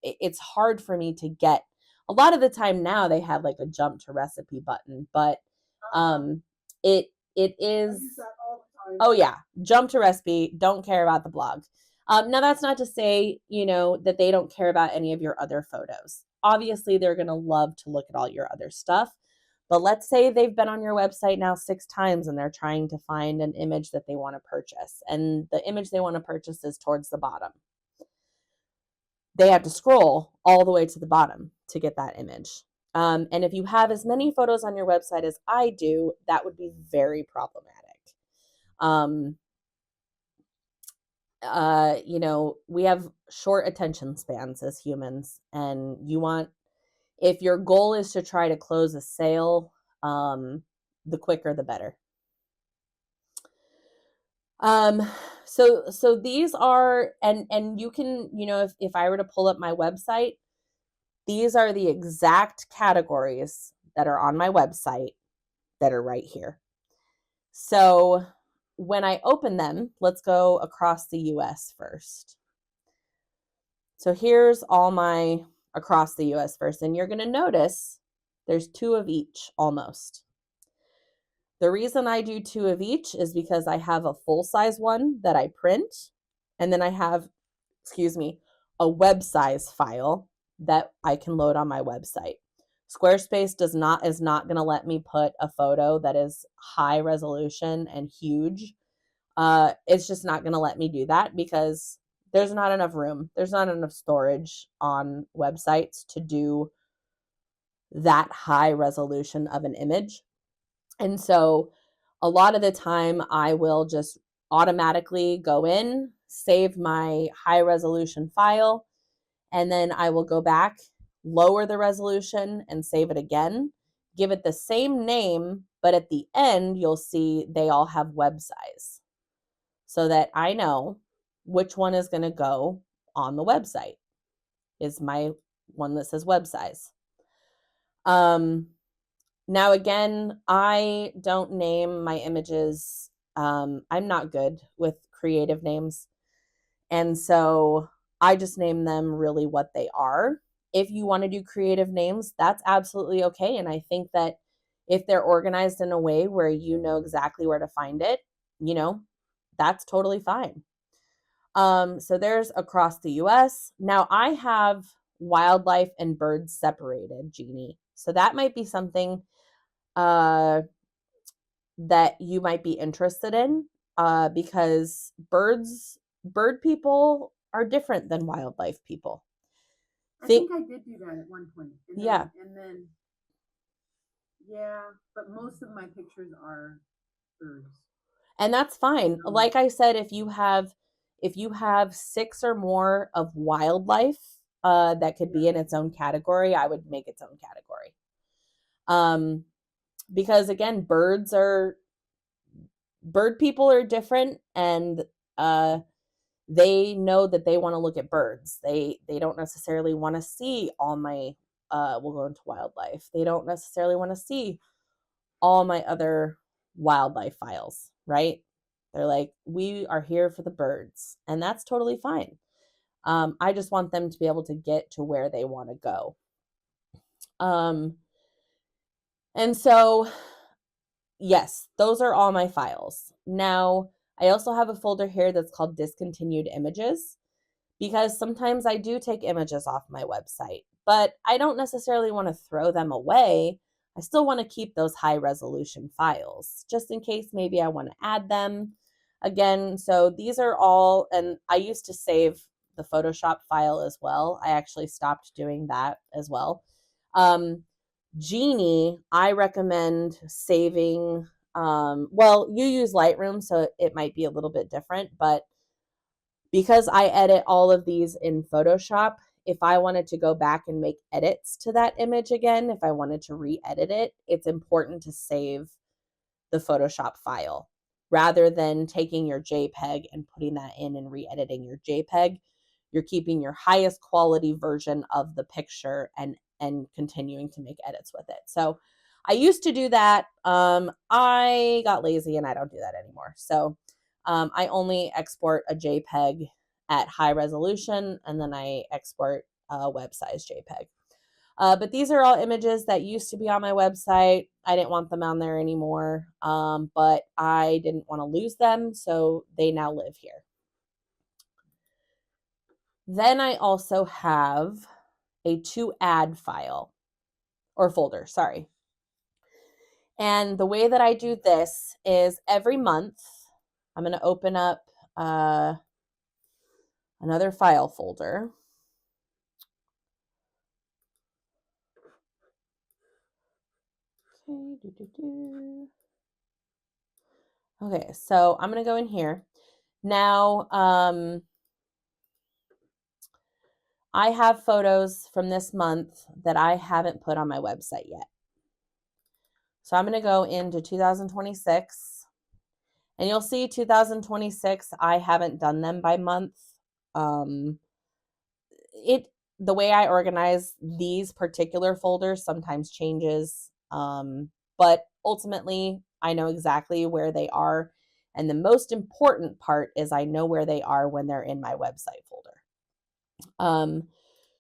it's hard for me to get. A lot of the time now they have like a jump to recipe button, but it is. Oh yeah, jump to recipe. Don't care about the blog. Now that's not to say, that they don't care about any of your other photos. Obviously, they're going to love to look at all your other stuff. But let's say they've been on your website now 6 times and they're trying to find an image that they want to purchase. And the image they want to purchase is towards the bottom. They have to scroll all the way to the bottom to get that image. And if you have as many photos on your website as I do, that would be very problematic. We have short attention spans as humans, and if your goal is to try to close a sale, the quicker the better. So these are, and you can, if I were to pull up my website, these are the exact categories that are on my website that are right here. So when I open them, let's go across the US first. So here's all my across the US first, and you're going to notice there's 2 of each almost. The reason I do 2 of each is because I have a full-size one that I print, and then I have, a web size file that I can load on my website. Squarespace is not going to let me put a photo that is high resolution and huge. It's just not going to let me do that because there's not enough room. There's not enough storage on websites to do that high resolution of an image. And so a lot of the time I will just automatically go in, save my high resolution file, and then I will go back, lower the resolution, and save it again. Give it the same name, but at the end, you'll see they all have web size so that I know which one is going to go on the website, is my one that says web size. Now, again, I don't name my images. I'm not good with creative names. And so I just name them really what they are. If you want to do creative names, that's absolutely okay. And I think that if they're organized in a way where you know exactly where to find it, that's totally fine. So there's across the US. Now I have wildlife and birds separated, Jeannie. So that might be something that you might be interested in, because bird people are different than wildlife people. I think I did do that at one point. Yeah. Yeah, but most of my pictures are birds. And that's fine. Like I said, if you have 6 or more of wildlife that could be in its own category, I would make its own category. Because again, bird people are different, and they know that they want to look at birds. They don't necessarily want to see all my we'll go into wildlife. They don't necessarily want to see all my other wildlife files, right? They're like, we are here for the birds, and that's totally fine. I just want them to be able to get to where they want to go. And so, yes, those are all my files. Now, I also have a folder here that's called discontinued images, because sometimes I do take images off my website, but I don't necessarily want to throw them away. I still want to keep those high resolution files just in case maybe I want to add them again. So these are all, and I used to save the Photoshop file as well. I actually stopped doing that as well. Genie, I recommend saving, well, you use Lightroom, so it might be a little bit different, but because I edit all of these in Photoshop, if I wanted to go back and make edits to that image again, if I wanted to re-edit it, it's important to save the Photoshop file rather than taking your JPEG and putting that in and re-editing your JPEG. You're keeping your highest quality version of the picture and continuing to make edits with it. So I used to do that. I got lazy and I don't do that anymore. So I only export a JPEG at high resolution, and then I export a web size JPEG. But these are all images that used to be on my website. I didn't want them on there anymore, but I didn't want to lose them, so they now live here. Then I also have a to add file, or folder, sorry. And the way that I do this is every month, I'm going to open up another file folder. Okay, so I'm going to go in here. Now, I have photos from this month that I haven't put on my website yet. So I'm going to go into 2026, and you'll see 2026, I haven't done them by month. The way I organize these particular folders sometimes changes, but ultimately I know exactly where they are. And the most important part is I know where they are when they're in my website folder.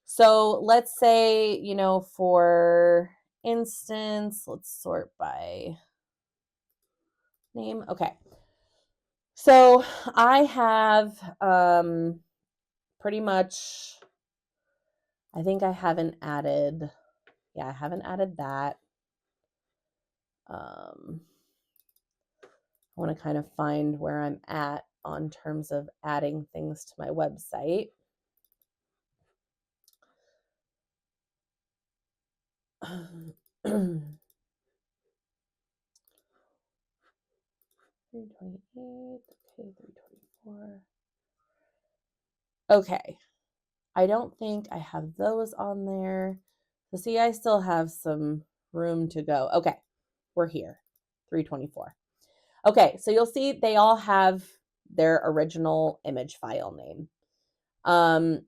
So let's say, you know, for instance, let's sort by name. Okay. So I have pretty much, I think I haven't added, yeah, I haven't added that. I want to kind of find where I'm at on terms of adding things to my website. $328, okay, $324. Okay, I don't think I have those on there. So see, I still have some room to go. Okay, we're here, $324. Okay, so you'll see they all have their original image file name.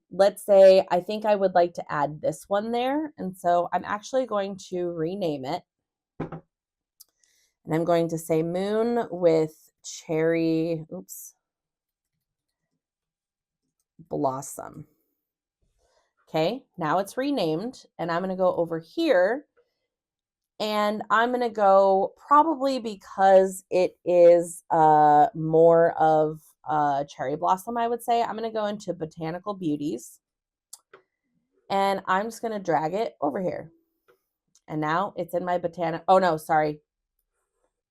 Let's say I think I would like to add this one there. And so I'm actually going to rename it. And I'm going to say Moon with Cherry, Blossom. Okay, now it's renamed, and I'm going to go over here, and I'm going to go, probably because it is more of cherry blossom, I would say, I'm going to go into Botanical Beauties, and I'm just going to drag it over here. And now it's in my oh no, sorry.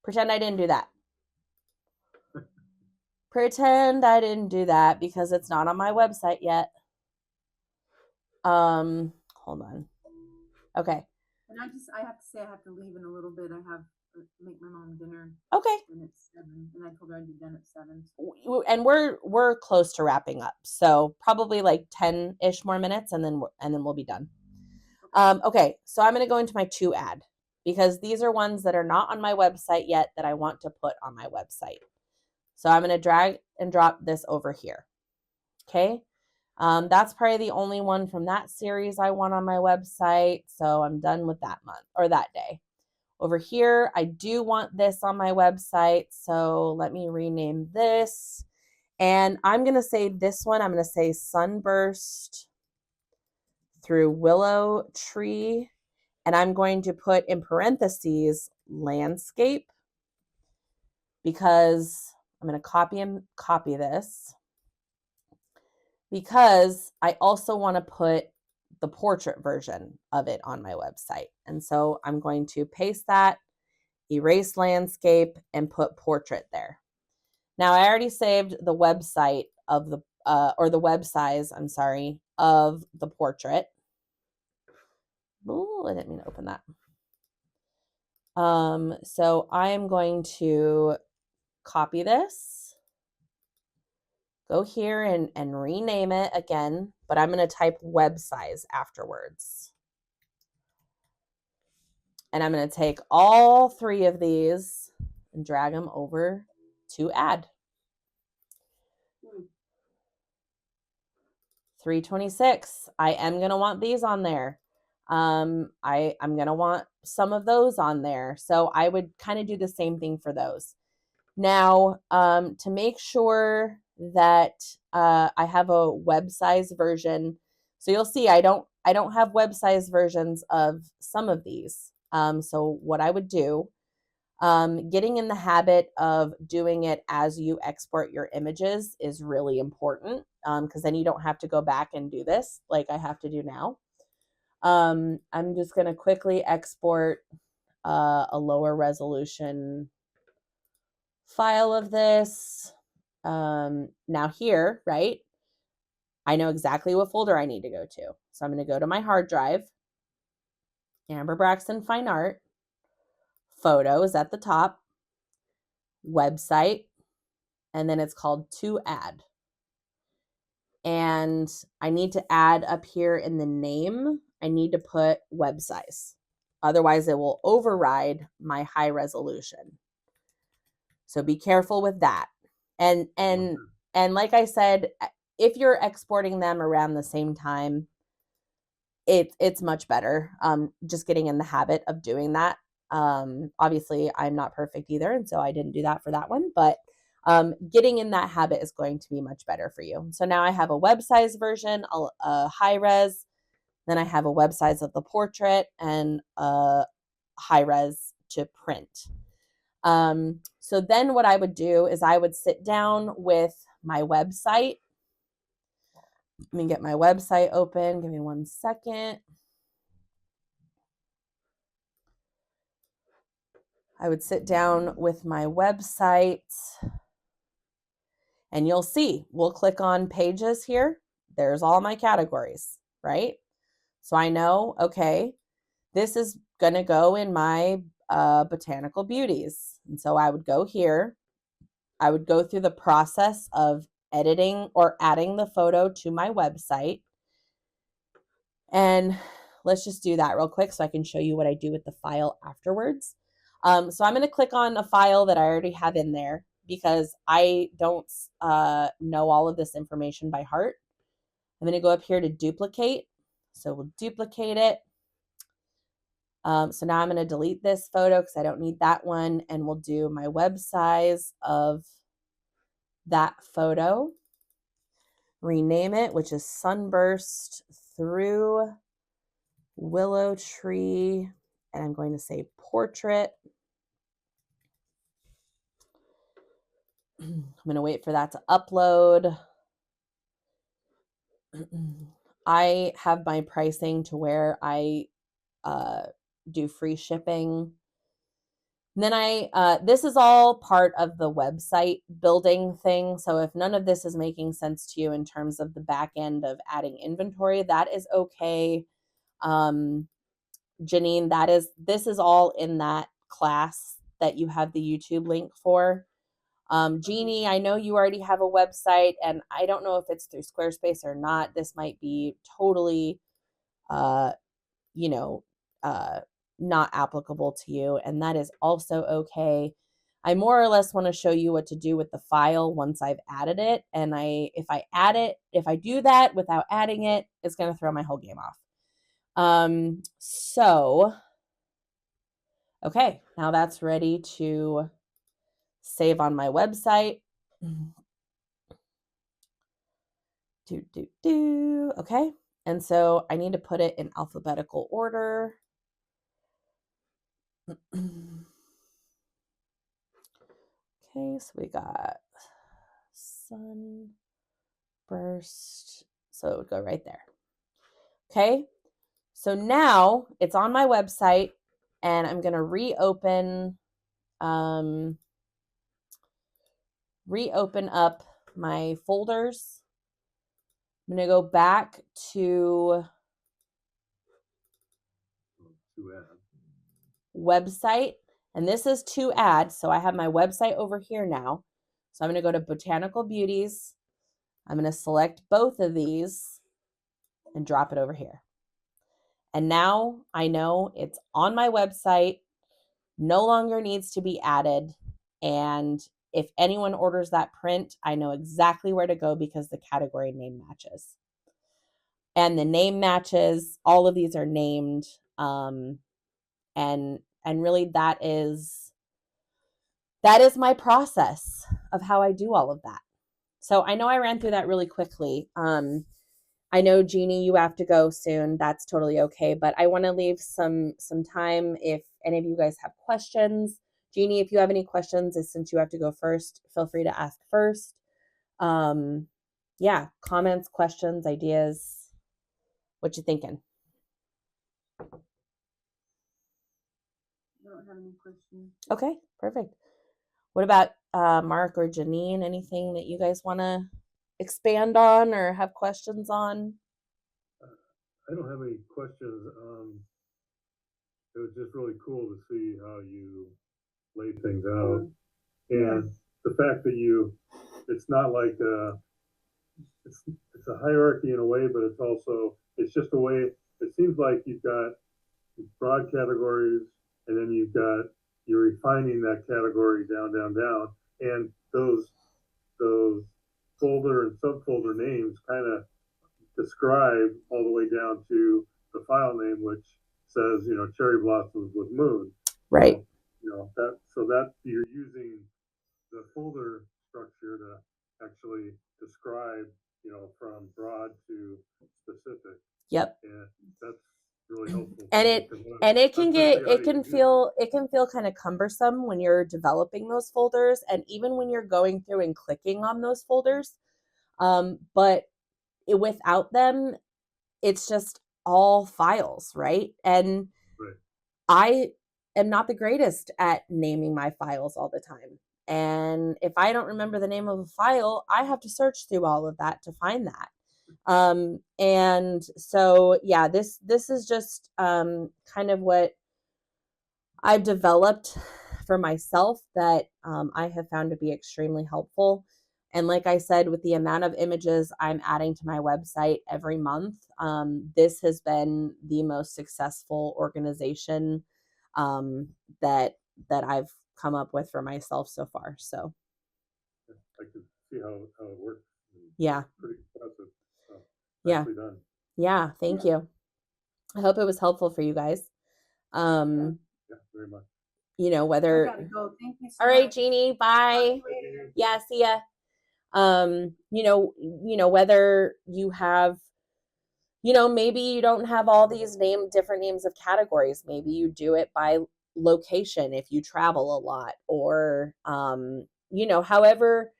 Pretend I didn't do that. Pretend I didn't do that because it's not on my website yet. Hold on. Okay. And I have to say, I have to leave in a little bit. I have to make my mom dinner. Okay. And it's 7, and I told her I'd be done at 7. And we're close to wrapping up, so probably like 10-ish more minutes, and then we'll be done. Okay, so I'm going to go into my to add, because these are ones that are not on my website yet that I want to put on my website. So I'm going to drag and drop this over here. Okay. That's probably the only one from that series I want on my website. So I'm done with that month or that day. Over here, I do want this on my website. So let me rename this. And I'm going to say this one, I'm going to say Sunburst through Willow Tree. And I'm going to put in parentheses landscape, because I'm going to copy this, because I also want to put the portrait version of it on my website. And so I'm going to paste that, erase landscape, and put portrait there. Now I already saved the website of the, or the web size, I'm sorry, of the portrait. Oh, I didn't mean to open that. So I am going to copy this, go here and rename it again, but I'm going to type web size afterwards. And I'm going to take all 3 of these and drag them over to add. 326. I am going to want these on there. I'm going to want some of those on there. So I would kind of do the same thing for those. Now, to make sure that I have a web size version. So you'll see I don't have web size versions of some of these. So what I would do, getting in the habit of doing it as you export your images is really important, because then you don't have to go back and do this like I have to do now. I'm just going to quickly export a lower resolution file of this. Now here, right, I know exactly what folder I need to go to. So I'm going to go to my hard drive, Amber Braxton Fine Art, photos at the top, website, and then it's called to add. And I need to add up here in the name, I need to put web size. Otherwise it will override my high resolution. So be careful with that. And like I said, if you're exporting them around the same time, it's much better. Just getting in the habit of doing that. Obviously I'm not perfect either, and so I didn't do that for that one, but getting in that habit is going to be much better for you. So now I have a web size version, a high res, then I have a web size of the portrait and a high res to print. So then what I would do is I would sit down with my website. Let me get my website open. Give me 1 second. I would sit down with my website and you'll see, we'll click on pages here. There's all my categories, right? So I know, okay, this is going to go in my botanical beauties. And so I would go here. I would go through the process of editing or adding the photo to my website. And let's just do that real quick so I can show you what I do with the file afterwards. So I'm going to click on a file that I already have in there because I don't know all of this information by heart. I'm going to go up here to duplicate. So we'll duplicate it. So now I'm going to delete this photo because I don't need that one. And we'll do my web size of that photo. Rename it, which is Sunburst Through Willow Tree. And I'm going to say portrait. I'm going to wait for that to upload. I have my pricing to where I do free shipping. And then this is all part of the website building thing. So if none of this is making sense to you in terms of the back end of adding inventory, that is okay. Janine, this is all in that class that you have the YouTube link for. Jeannie, I know you already have a website, and I don't know if it's through Squarespace or not. This might be totally, not applicable to you, and that is also okay. I more or less want to show you what to do with the file once I've added it, and if I do that without adding it, it's going to throw my whole game off. Okay, now that's ready to save on my website. Okay, and so I need to put it in alphabetical order. Okay, so we got Sunburst. So it would go right there. Okay, so now it's on my website, and I'm going to reopen up my folders. I'm going to go back to website, and this is to add. So I have my website over here now. So I'm going to go to Botanical Beauties. I'm going to select both of these and drop it over here. And now I know it's on my website, no longer needs to be added. And if anyone orders that print, I know exactly where to go because the category name matches. And the name matches, all of these are named. And really that is my process of how I do all of that. So I know I ran through that really quickly. I know, Jeannie, you have to go soon. That's totally okay. But I want to leave some time if any of you guys have questions. Jeannie, if you have any questions, since you have to go first, feel free to ask first. Yeah, comments, questions, ideas. What you thinking? I don't have any questions. Okay, perfect. What about Mark or Janine? Anything that you guys want to expand on or have questions on? I don't have any questions. It was just really cool to see how you laid things out, and the fact that it's not like it's a hierarchy in a way, but it's just a way. It seems like you've got broad categories, and then you're refining that category down, and those folder and subfolder names kind of describe all the way down to the file name, which says, cherry blossoms with moon. Right. So, that you're using the folder structure from broad to specific, Yep. and that's really helpful. And for me, it 'cause when and it I'm can trying to get figure out how to even do that. it can feel kind of cumbersome when you're developing those folders, and even when you're going through and clicking on those folders. But without them, it's just all files, right? And Right. I am not the greatest at naming my files all the time. And if I don't remember the name of a file, I have to search through all of that to find that. And so yeah, this is just kind of what I've developed for myself that I have found to be extremely helpful. And like I said, with the amount of images I'm adding to my website every month, this has been the most successful organization um, that I've come up with for myself so far. So I can see how it works. And yeah, it's pretty impressive. So, yeah, nicely done. yeah. Thank you. I hope it was helpful for you guys. Um, Yeah, very much. you know, I whether gotta go. Thank you so all right, much. Jeannie, Talk bye. to you later. Yeah, see ya. Whether you have, maybe you don't have all these different names of categories. Maybe you do it by location if you travel a lot, or however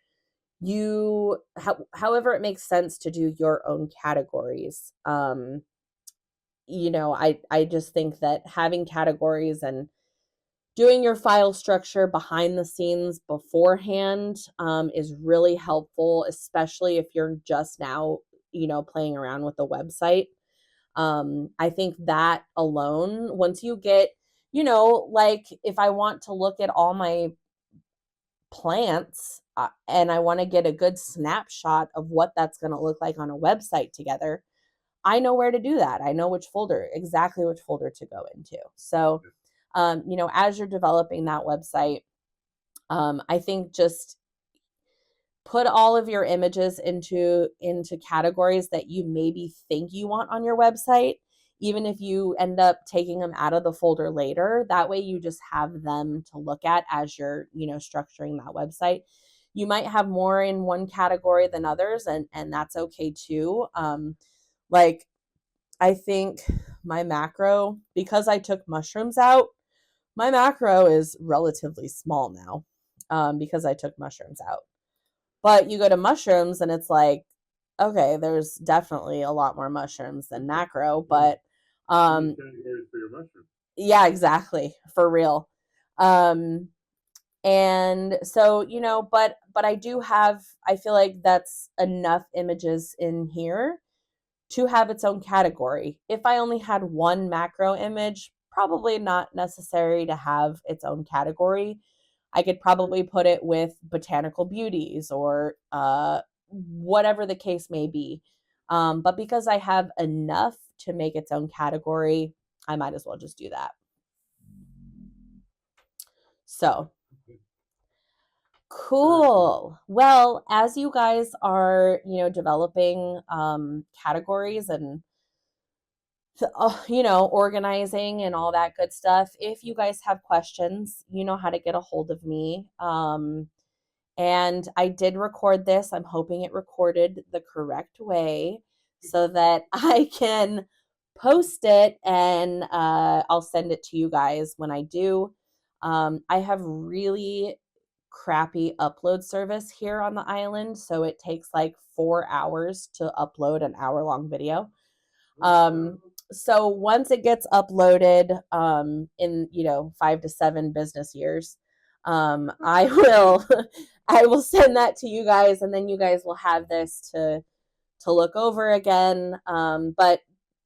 however it makes sense to do your own categories. I just think that having categories and doing your file structure behind the scenes beforehand is really helpful, especially if you're just now, playing around with the website. I think that alone, once you get, like if I want to look at all my plants and I want to get a good snapshot of what that's going to look like on a website together, I know where to do that. I know exactly which folder to go into. So, as you're developing that website, I think just put all of your images into categories that you maybe think you want on your website, even if you end up taking them out of the folder later. That way you just have them to look at as you're, structuring that website. You might have more in one category than others, and that's okay too. Like I think my macro, because I took mushrooms out, my macro is relatively small now, because I took mushrooms out. But you go to mushrooms and it's like, okay, there's definitely a lot more mushrooms than macro, but You need categories for your mushrooms. yeah, exactly, for real. And so, but I do have, I feel like that's enough images in here to have its own category. If I only had one macro image, probably not necessary to have its own category. I could probably put it with botanical beauties or whatever the case may be. But because I have enough to make its own category, I might as well just do that. So cool. Well, as you guys are, developing categories and organizing and all that good stuff. If you guys have questions, you know how to get a hold of me. And I did record this. I'm hoping it recorded the correct way so that I can post it, and I'll send it to you guys when I do. I have really crappy upload service here on the island, so it takes like 4 hours to upload an hour-long video. So once it gets uploaded in 5 to 7 business years, I will I will send that to you guys, and then you guys will have this to look over again. But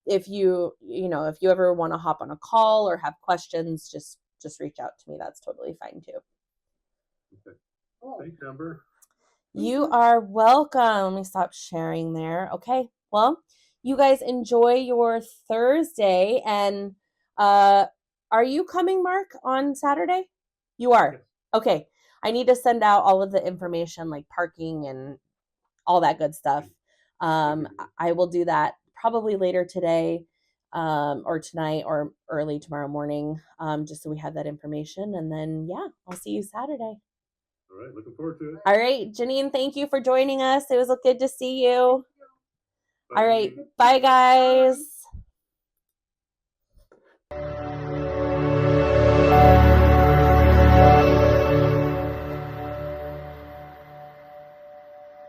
if if you ever want to hop on a call or have questions, just reach out to me. That's totally fine too. Okay. Thanks, Amber. You are welcome. Let me stop sharing there. Okay. Well, you guys enjoy your Thursday. And are you coming, Mark, on Saturday? You are. Yes. Okay. I need to send out all of the information like parking and all that good stuff. I will do that probably later today, or tonight or early tomorrow morning, just so we have that information. And then, yeah, I'll see you Saturday. All right. Looking forward to it. All right, Janine, thank you for joining us. It was good to see you. All right. Bye. Bye, guys.